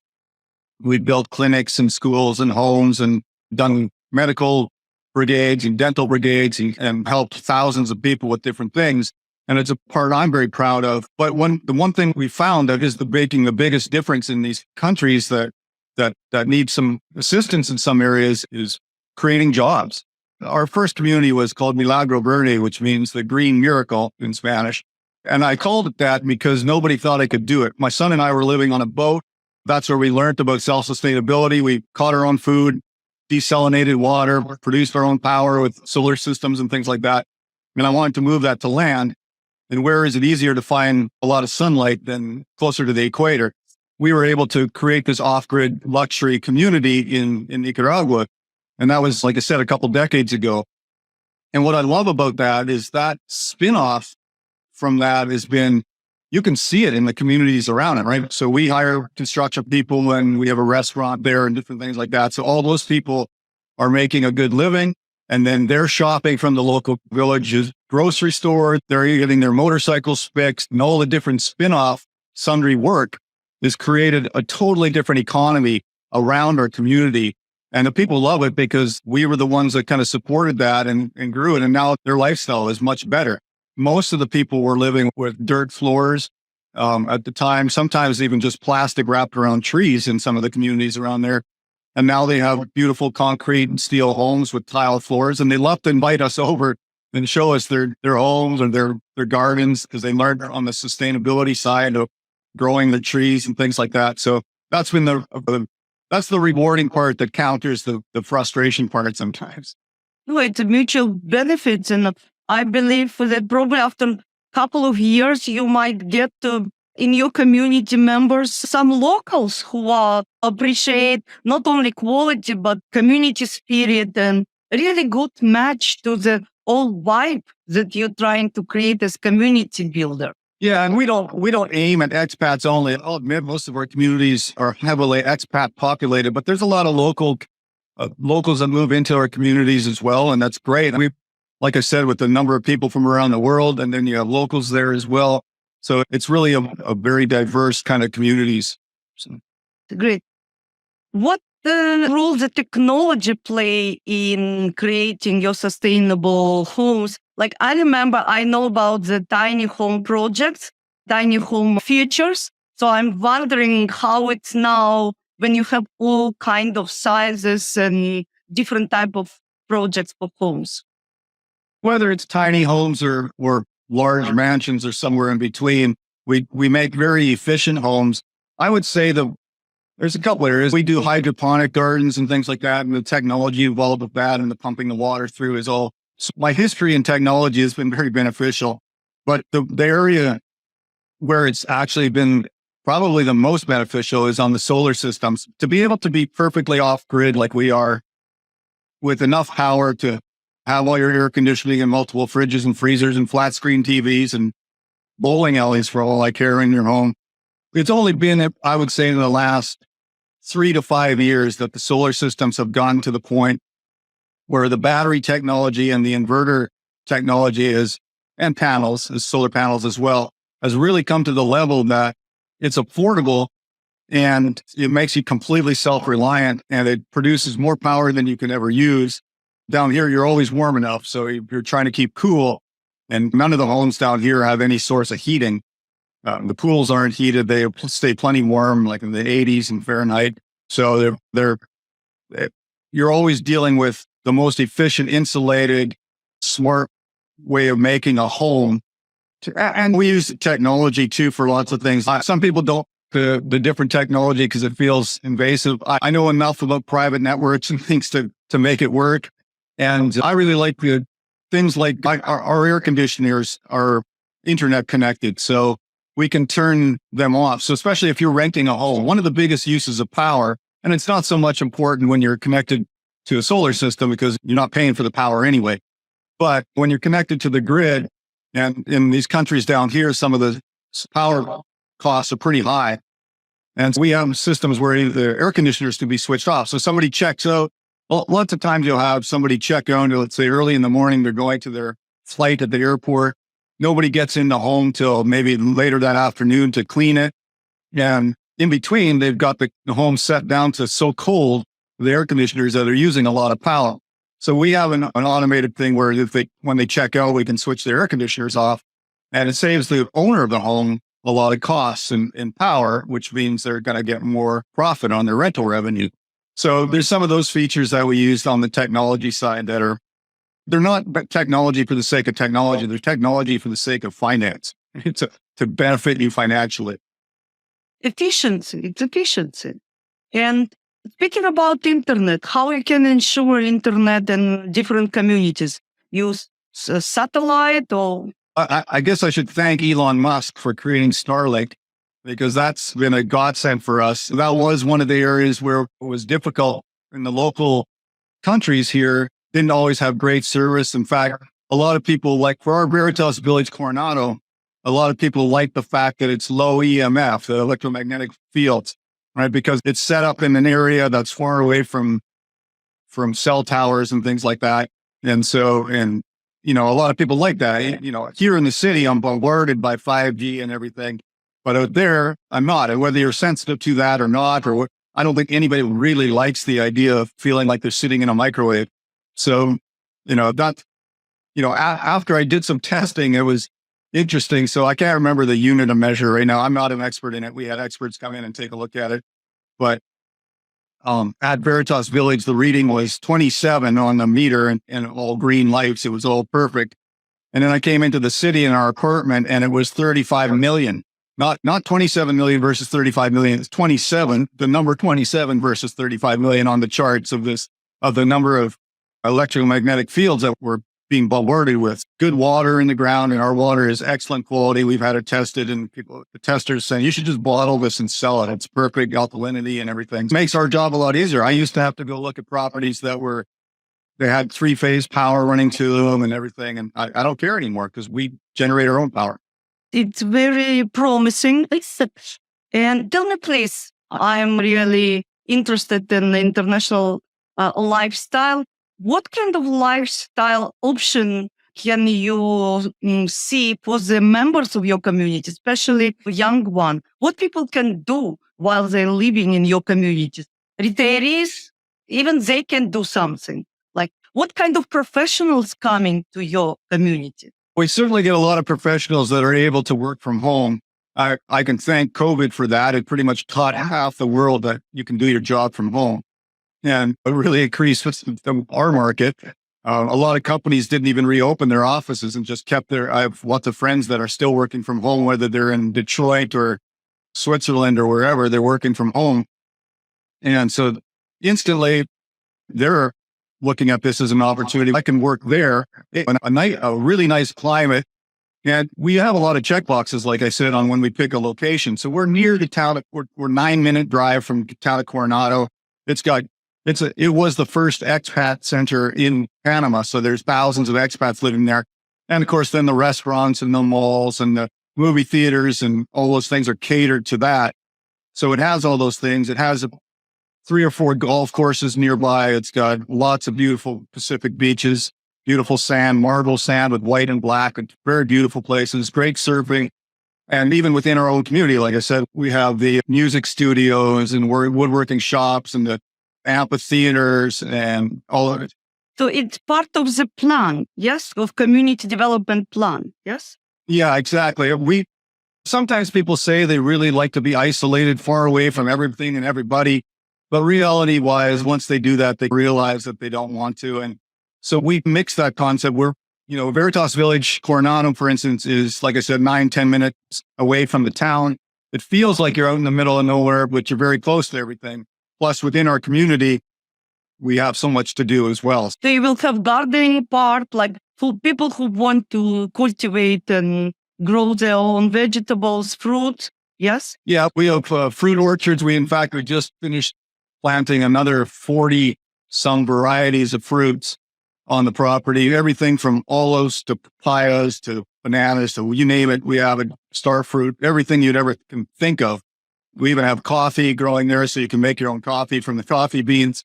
Speaker 1: We've built clinics and schools and homes and done medical brigades and dental brigades and helped thousands of people with different things. And it's a part I'm very proud of. But the one thing we found that is making the biggest difference in these countries that need some assistance in some areas is creating jobs. Our first community was called Milagro Verde, which means the green miracle in Spanish. And I called it that because nobody thought I could do it. My son and I were living on a boat. That's where we learned about self-sustainability. We caught our own food, desalinated water, produced our own power with solar systems and things like that. And I wanted to move that to land. And where is it easier to find a lot of sunlight than closer to the equator? We were able to create this off-grid luxury community in Nicaragua. And that was, like I said, a couple decades ago. And what I love about that is that spin-off from that has been, you can see it in the communities around it, right? So we hire construction people and we have a restaurant there and different things like that. So all those people are making a good living, and then they're shopping from the local village's grocery store. They're getting their motorcycles fixed, and all the different spin-off sundry work has created a totally different economy around our community. And the people love it because we were the ones that kind of supported that and grew it. And now their lifestyle is much better. Most of the people were living with dirt floors at the time, sometimes even just plastic wrapped around trees in some of the communities around there. And now they have beautiful concrete and steel homes with tile floors. And they love to invite us over and show us their homes or their gardens, because they learned on the sustainability side of growing the trees and things like that. So that's been that's the rewarding part that counters the frustration part sometimes.
Speaker 2: No, it's a mutual benefits. And I believe that probably after a couple of years, you might get in your community members some locals who appreciate not only quality, but community spirit and really good match to the old vibe that you're trying to create as community builder.
Speaker 1: Yeah, and we don't aim at expats only. I'll admit most of our communities are heavily expat populated, but there's a lot of locals that move into our communities as well, and that's great. Like I said, with the number of people from around the world, and then you have locals there as well. So it's really a very diverse kind of communities. So.
Speaker 2: Great. What role the technology play in creating your sustainable homes? Like I know about the tiny home projects, tiny home features. So I'm wondering how it's now when you have all kind of sizes and different type of projects for homes.
Speaker 1: Whether it's tiny homes or large mansions or somewhere in between, we make very efficient homes. I would say there's a couple areas. We do hydroponic gardens and things like that, and the technology involved with that and the pumping the water through is all. So my history in technology has been very beneficial, but the area where it's actually been probably the most beneficial is on the solar systems. To be able to be perfectly off grid like we are, with enough power to have all your air conditioning and multiple fridges and freezers and flat screen TVs and bowling alleys for all I care in your home. It's only been, I would say, in the last 3 to 5 years that the solar systems have gotten to the point where the battery technology and the inverter technology is, and panels, solar panels as well, has really come to the level that it's affordable and it makes you completely self-reliant, and it produces more power than you can ever use. Down here, you're always warm enough, so you're trying to keep cool, and none of the homes down here have any source of heating. The pools aren't heated; they stay plenty warm, like in the 80s in Fahrenheit. So you're always dealing with the most efficient, insulated, smart way of making a home. And we use technology too for lots of things. Some people don't the different technology because it feels invasive. I know enough about private networks and things to make it work. And I really like the things like our air conditioners are internet connected, so we can turn them off. So especially if you're renting a home, one of the biggest uses of power, and it's not so much important when you're connected to a solar system because you're not paying for the power anyway. But when you're connected to the grid, and in these countries down here, some of the power costs are pretty high. And so we have systems where the air conditioners can be switched off. So somebody checks out. Well, lots of times you'll have somebody check out, let's say early in the morning, they're going to their flight at the airport. Nobody gets in the home till maybe later that afternoon to clean it. And in between, they've got the home set down to so cold, the air conditioners that are using a lot of power. So we have an automated thing where when they check out, we can switch their air conditioners off, and it saves the owner of the home a lot of costs in power, which means they're going to get more profit on their rental revenue. So there's some of those features that we used on the technology side they're not technology for the sake of technology. They're technology for the sake of finance. It's to benefit you financially.
Speaker 2: Efficiency. It's efficiency. And speaking about internet, how you can ensure internet in different communities? Use satellite or?
Speaker 1: I guess I should thank Elon Musk for creating Starlink, because that's been a godsend for us. That was one of the areas where it was difficult, in the local countries here didn't always have great service. In fact, a lot of people, like for our Veritas village, Coronado, a lot of people like the fact that it's low EMF, the electromagnetic fields, right? Because it's set up in an area that's far away from cell towers and things like that. And so, a lot of people like that. Here in the city, I'm bombarded by 5G and everything, but out there, I'm not. And whether you're sensitive to that or not, or what, I don't think anybody really likes the idea of feeling like they're sitting in a microwave. So, after I did some testing, it was interesting. So I can't remember the unit of measure right now. I'm not an expert in it. We had experts come in and take a look at it. But at Veritas Village, the reading was 27 on the meter and all green lights. It was all perfect. And then I came into the city in our apartment and it was 35 million, not 27 million versus 35 million. It's 27, the number 27 versus 35 million on the charts of the number of electromagnetic fields that we're being bombarded with. Good water in the ground, and our water is excellent quality. We've had it tested, and the testers saying you should just bottle this and sell it. It's perfect alkalinity and everything. It makes our job a lot easier. I used to have to go look at properties that they had 3-phase power running to them and everything, and I don't care anymore because we generate our own power.
Speaker 2: It's very promising. And tell me, please, I'm really interested in the international lifestyle. What kind of lifestyle option can you see for the members of your community, especially young one? What people can do while they're living in your communities? Retirees, even they can do something. Like, what kind of professionals coming to your community?
Speaker 1: We certainly get a lot of professionals that are able to work from home. I can thank COVID for that. It pretty much taught half the world that you can do your job from home. And it really increased our market. A lot of companies didn't even reopen their offices and just kept I have lots of friends that are still working from home, whether they're in Detroit or Switzerland or wherever, they're working from home. And so instantly they're looking at this as an opportunity. I can work there in a really nice climate And we have a lot of check boxes, like I said, on when we pick a location. So we're near the town. We're 9-minute drive from the town of Coronado. It was the first expat center in Panama. So there's thousands of expats living there. And of course, then the restaurants and the malls and the movie theaters and all those things are catered to that. So it has all those things. It has 3 or 4 golf courses nearby. It's got lots of beautiful Pacific beaches, beautiful sand, marble sand with white and black, and very beautiful places, great surfing. And even within our own community, like I said, we have the music studios and woodworking shops and the amphitheaters and all of it.
Speaker 2: So it's part of the plan, yes, of community development plan, yes?
Speaker 1: Yeah, exactly. Sometimes people say they really like to be isolated, far away from everything and everybody. But reality wise, once they do that, they realize that they don't want to. And so we mix that concept. Veritas Village, Coronado, for instance, is, like I said, 9-10 minutes away from the town. It feels like you're out in the middle of nowhere, but you're very close to everything. Plus, within our community, we have so much to do as well.
Speaker 2: So you will have gardening part, like for people who want to cultivate and grow their own vegetables, fruit. Yes?
Speaker 1: Yeah, we have fruit orchards. We just finished planting another 40 some varieties of fruits on the property. Everything from olives to papayas to bananas to you name it. We have a star fruit, everything you'd ever can think of. We even have coffee growing there, so you can make your own coffee from the coffee beans.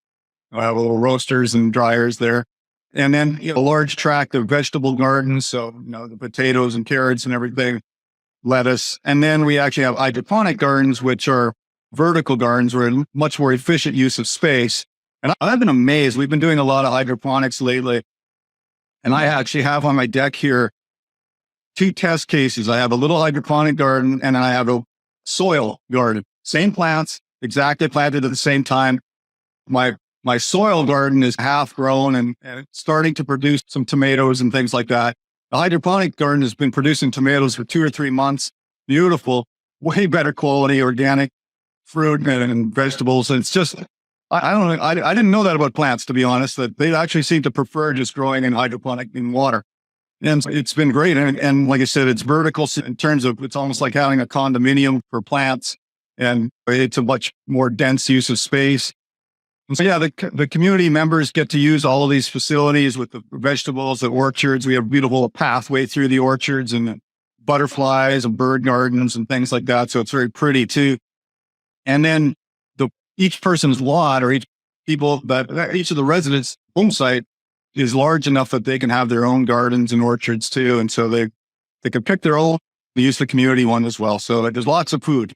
Speaker 1: We have little roasters and dryers there. And then a large tract of vegetable gardens. So, the potatoes and carrots and everything, lettuce. And then we actually have hydroponic gardens, which are vertical gardens where much more efficient use of space. And I've been amazed. We've been doing a lot of hydroponics lately. And I actually have on my deck here 2 test cases. I have a little hydroponic garden and I have a soil garden. Same plants, exactly planted at the same time. My soil garden is half grown and it's starting to produce some tomatoes and things like that. The hydroponic garden has been producing tomatoes for 2 or 3 months. Beautiful, way better quality organic fruit and vegetables. And it's just, I don't know. I didn't know that about plants, to be honest, that they actually seem to prefer just growing in hydroponic in water. And it's been great. And like I said, it's vertical in terms of, it's almost like having a condominium for plants, and it's a much more dense use of space. And so, yeah, the community members get to use all of these facilities with the vegetables, the orchards. We have a beautiful pathway through the orchards and butterflies and bird gardens and things like that. So it's very pretty too. And then each person's lot or each of the residents' home site is large enough that they can have their own gardens and orchards too. And so they can pick their own, they use the community one as well. So there's lots of food.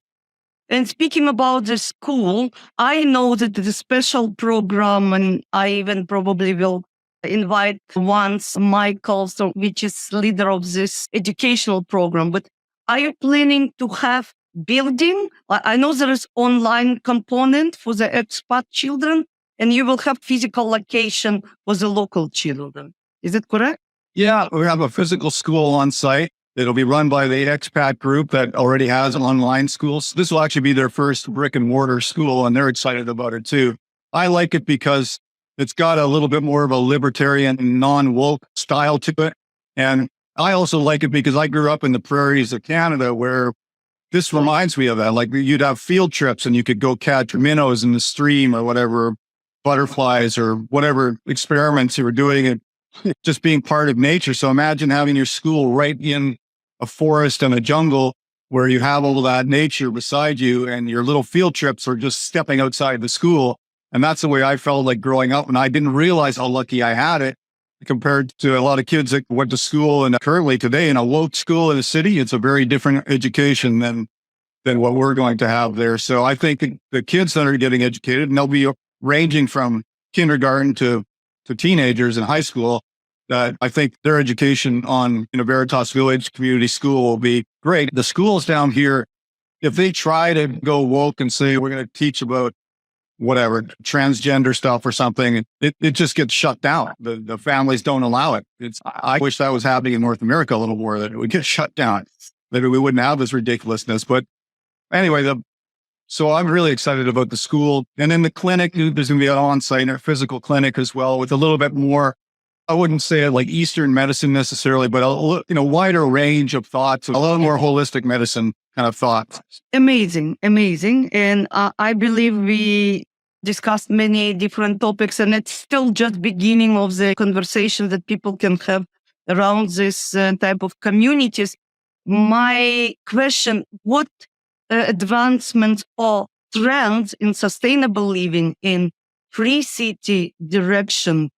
Speaker 2: And speaking about the school, I know that the special program, and I even probably will invite once Michael, which is leader of this educational program. But are you planning to have building? I know there is online component for the expat children, and you will have physical location for the local children. Is it correct?
Speaker 1: Yeah, we have a physical school on site. It'll be run by the expat group that already has online schools. This will actually be their first brick and mortar school, and they're excited about it too. I like it because it's got a little bit more of a libertarian, non-woke style to it. And I also like it because I grew up in the prairies of Canada, where this reminds me of that. Like, you'd have field trips and you could go catch minnows in the stream or whatever, butterflies or whatever experiments you were doing, and just being part of nature. So imagine having your school right in a forest and a jungle where you have all of that nature beside you, and your little field trips are just stepping outside the school. And that's the way I felt like growing up. And I didn't realize how lucky I had it compared to a lot of kids that went to school. And currently today in a woke school in the city, it's a very different education than what we're going to have there. So I think the kids that are getting educated, and they'll be ranging from kindergarten to teenagers in high school, that I think their education on Veritas Village Community School will be great. The schools down here, if they try to go woke and say, we're going to teach about whatever, transgender stuff or something, it just gets shut down. The families don't allow it. I wish that was happening in North America a little more, that it would get shut down. Maybe we wouldn't have this ridiculousness. But anyway, so I'm really excited about the school. And then the clinic, there's going to be an on-site or physical clinic as well, with a little bit more I wouldn't say like Eastern medicine necessarily, but wider range of thoughts, a little more holistic medicine kind of thoughts.
Speaker 2: Amazing, amazing. And I believe we discussed many different topics, and it's still just beginning of the conversation that people can have around this type of communities. My question, what advancements or trends in sustainable living in free city direction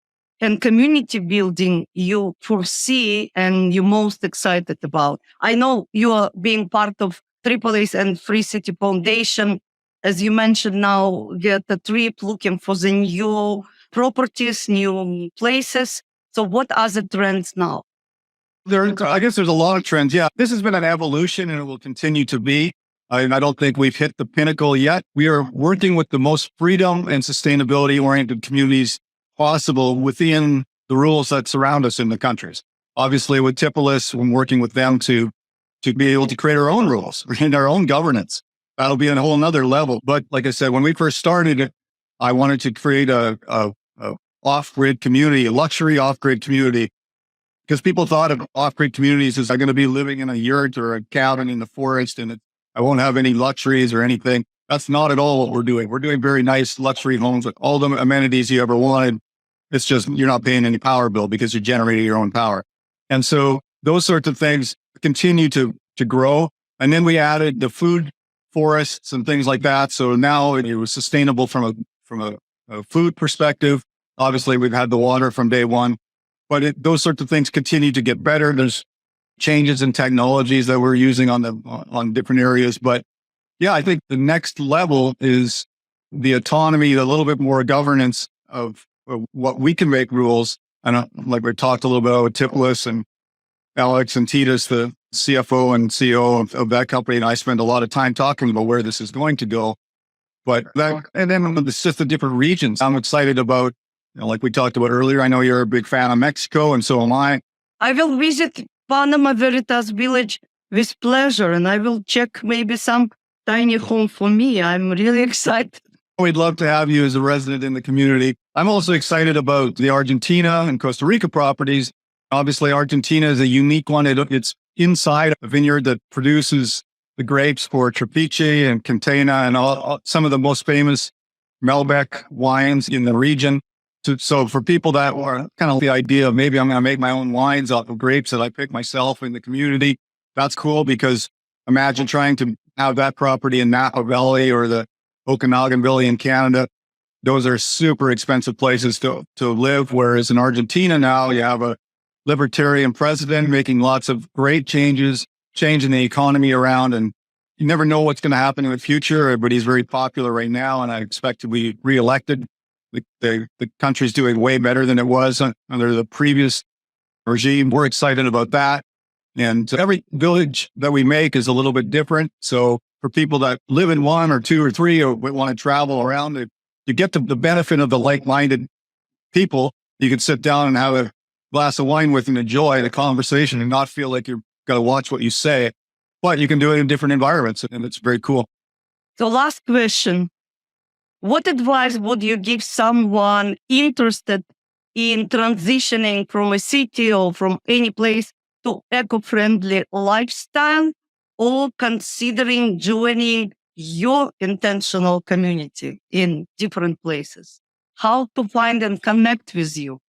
Speaker 2: and community building you foresee and you're most excited about? I know you are being part of AAA's and Free City Foundation. As you mentioned now, get a trip looking for the new properties, new places. So what are the trends now?
Speaker 1: I guess there's a lot of trends. Yeah, this has been an evolution and it will continue to be. I don't think we've hit the pinnacle yet. We are working with the most freedom and sustainability oriented communities possible within the rules that surround us in the countries. Obviously, with Tipolis, we're working with them to be able to create our own rules and our own governance. That'll be a whole nother level. But like I said, when we first started, I wanted to create a off-grid community, a luxury off-grid community, because people thought of off-grid communities as I'm going to be living in a yurt or a cabin in the forest and I won't have any luxuries or anything. That's not at all what we're doing. We're doing very nice luxury homes with all the amenities you ever wanted. It's just you're not paying any power bill because you're generating your own power. And so those sorts of things continue to grow. And then we added the food forests and things like that. So now it was sustainable from a food perspective. Obviously, we've had the water from day one. But those sorts of things continue to get better. There's changes in technologies that we're using on different areas. But yeah, I think the next level is the autonomy, a little bit more governance of what we can make rules. And like we talked a little bit about with Tipolis and Alex and Titus, the CFO and CEO of that company, and I spend a lot of time talking about where this is going to go. But and then it's just the different regions. I'm excited about. Like we talked about earlier, I know you're a big fan of Mexico, and so am I.
Speaker 2: I will visit Panama Veritas village with pleasure, and I will check maybe some tiny home for me. I'm really excited.
Speaker 1: We'd love to have you as a resident in the community. I'm also excited about the Argentina and Costa Rica properties. Obviously, Argentina is a unique one. It's inside a vineyard that produces the grapes for Trapiche and Quintana and some of the most famous Malbec wines in the region. So for people that are kind of the idea of maybe I'm going to make my own wines off of grapes that I pick myself in the community, that's cool, because imagine trying to have that property in Napa Valley or the Okanagan Valley in Canada. Those are super expensive places to live. Whereas in Argentina now, you have a libertarian president making lots of great changes, changing the economy around, and you never know what's going to happen in the future, but he's very popular right now, and I expect to be reelected. The country's doing way better than it was under the previous regime. We're excited about that. And every village that we make is a little bit different. So for people that live in one or two or three or want to travel around, you get the benefit of the like-minded people. You can sit down and have a glass of wine with and enjoy the conversation and not feel like you've got to watch what you say. But you can do it in different environments, and it's very cool.
Speaker 2: So last question. What advice would you give someone interested in transitioning from a city or from any place to eco-friendly lifestyle, or considering joining your intentional community in different places? How to find and connect with you?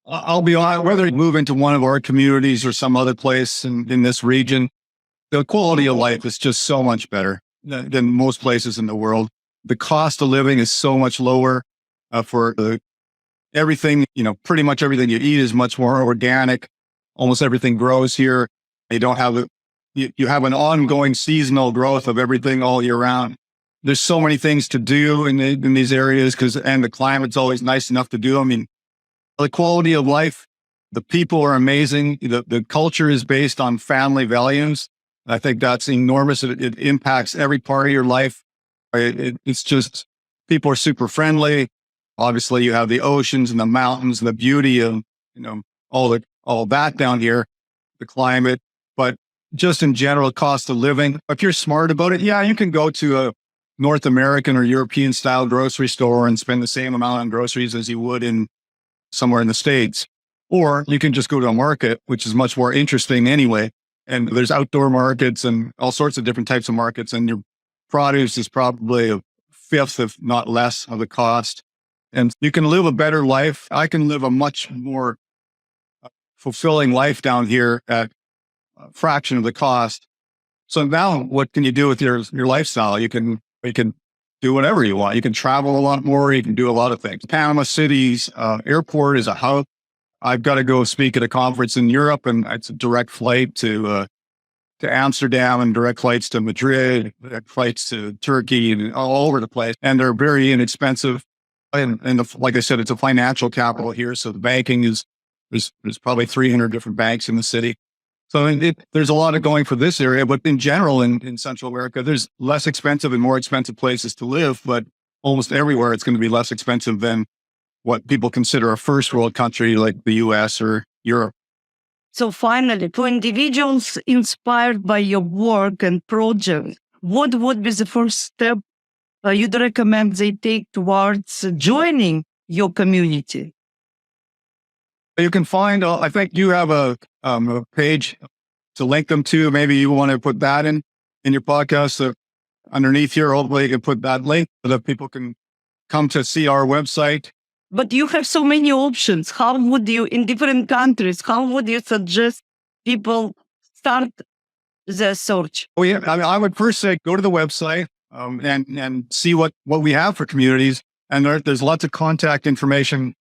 Speaker 1: I'll be honest, whether you move into one of our communities or some other place in this region, the quality of life is just so much better than most places in the world. The cost of living is so much lower for everything. Pretty much everything you eat is much more organic. Almost everything grows here. You don't have you have an ongoing seasonal growth of everything all year round. There's so many things to do in these areas and the climate's always nice enough to do. I mean, the quality of life, the people are amazing. The culture is based on family values. I think that's enormous. It impacts every part of your life. It's just, people are super friendly. Obviously, you have the oceans and the mountains and the beauty of, all that down here, the climate, but just in general, cost of living. If you're smart about it, yeah, you can go to a North American or European style grocery store and spend the same amount on groceries as you would in somewhere in the States. Or you can just go to a market, which is much more interesting anyway. And there's outdoor markets and all sorts of different types of markets. And your produce is probably a fifth, if not less, of the cost. And you can live a better life. I can live a much more fulfilling life down here at a fraction of the cost. So now what can you do with your lifestyle? You can do whatever you want. You can travel a lot more. You can do a lot of things. Panama City's airport is a hub. I've got to go speak at a conference in Europe, and it's a direct flight to Amsterdam and direct flights to Madrid, direct flights to Turkey, and all over the place. And they're very inexpensive. And like I said, it's a financial capital here. So the banking there's probably 300 different banks in the city. So there's a lot of going for this area, but in general, in Central America, there's less expensive and more expensive places to live, but almost everywhere it's going to be less expensive than what people consider a first world country like the US or Europe.
Speaker 2: So finally, for individuals inspired by your work and project, what would be the first step you'd recommend they take towards joining your community?
Speaker 1: You can find, I think you have a page to link them to. Maybe you want to put that in your podcast. So underneath here, hopefully you can put that link so that people can come to see our website.
Speaker 2: But you have so many options. How would you, in different countries, how would you suggest people start the search?
Speaker 1: Oh yeah, I mean, I would first say go to the website and see what we have for communities. And there's lots of contact information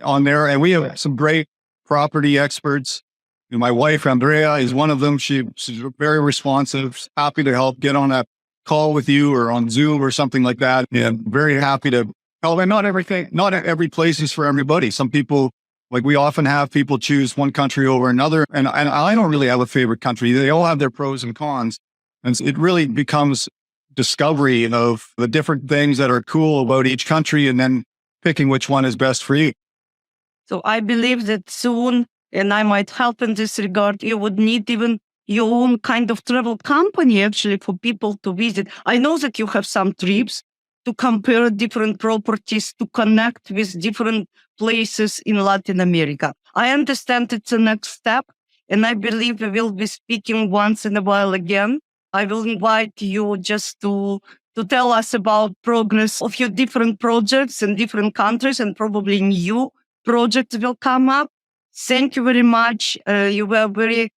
Speaker 1: on there. And we have some great property experts. My wife, Andrea, is one of them. She's very responsive, happy to help, get on a call with you or on Zoom or something like that. And very happy to help. And not every place is for everybody. Some people, like we often have people choose one country over another. And I don't really have a favorite country. They all have their pros and cons. And it really becomes discovery of the different things that are cool about each country and then picking which one is best for you.
Speaker 2: So I believe that soon, and I might help in this regard, you would need even your own kind of travel company actually for people to visit. I know that you have some trips to compare different properties, to connect with different places in Latin America. I understand it's the next step, and I believe we will be speaking once in a while again. I will invite you just to tell us about progress of your different projects in different countries, and probably new projects will come up. Thank you very much. You were very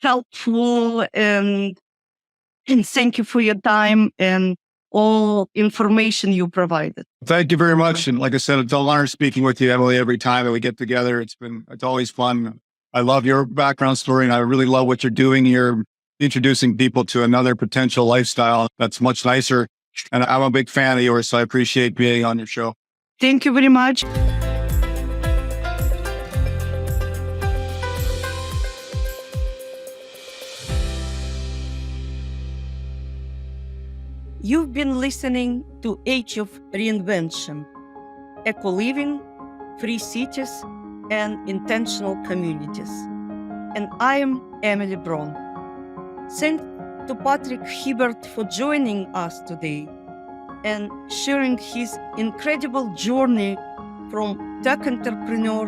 Speaker 2: helpful, and thank you for your time and all information you provided.
Speaker 1: Thank you very much. And like I said, it's an honor speaking with you, Emily, every time that we get together. It's always fun. I love your background story, and I really love what you're doing here, introducing people to another potential lifestyle that's much nicer. And I'm a big fan of yours, so I appreciate being on your show.
Speaker 2: Thank you very much. You've been listening to Age of Reinvention, Eco-Living, Free Cities, and Intentional Communities. And I am Emily Braun. Thanks to Patrick Hebert for joining us today and sharing his incredible journey from tech entrepreneur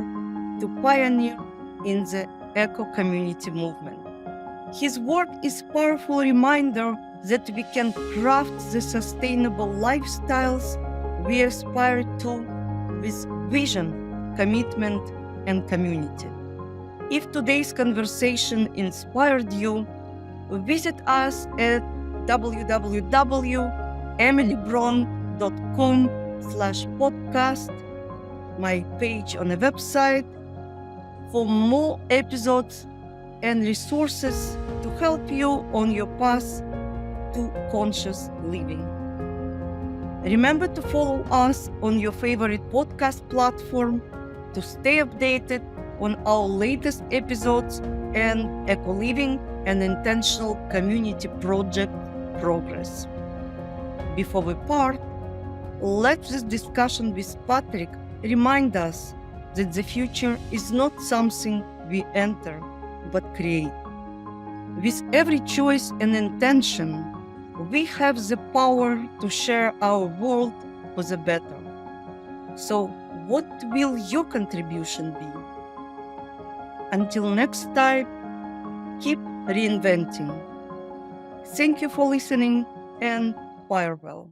Speaker 2: to pioneer in the eco-community movement. His work is a powerful reminder that we can craft the sustainable lifestyles we aspire to with vision, commitment, and community. If today's conversation inspired you, visit us at www.emilybraun.com/podcast, my page on the website, for more episodes and resources to help you on your path to conscious living. Remember to follow us on your favorite podcast platform to stay updated on our latest episodes and eco-living and intentional community project progress. Before we part, let this discussion with Patrick remind us that the future is not something we enter, but create. With every choice and intention, we have the power to share our world for the better. So, what will your contribution be? Until next time, keep reinventing. Thank you for listening and farewell.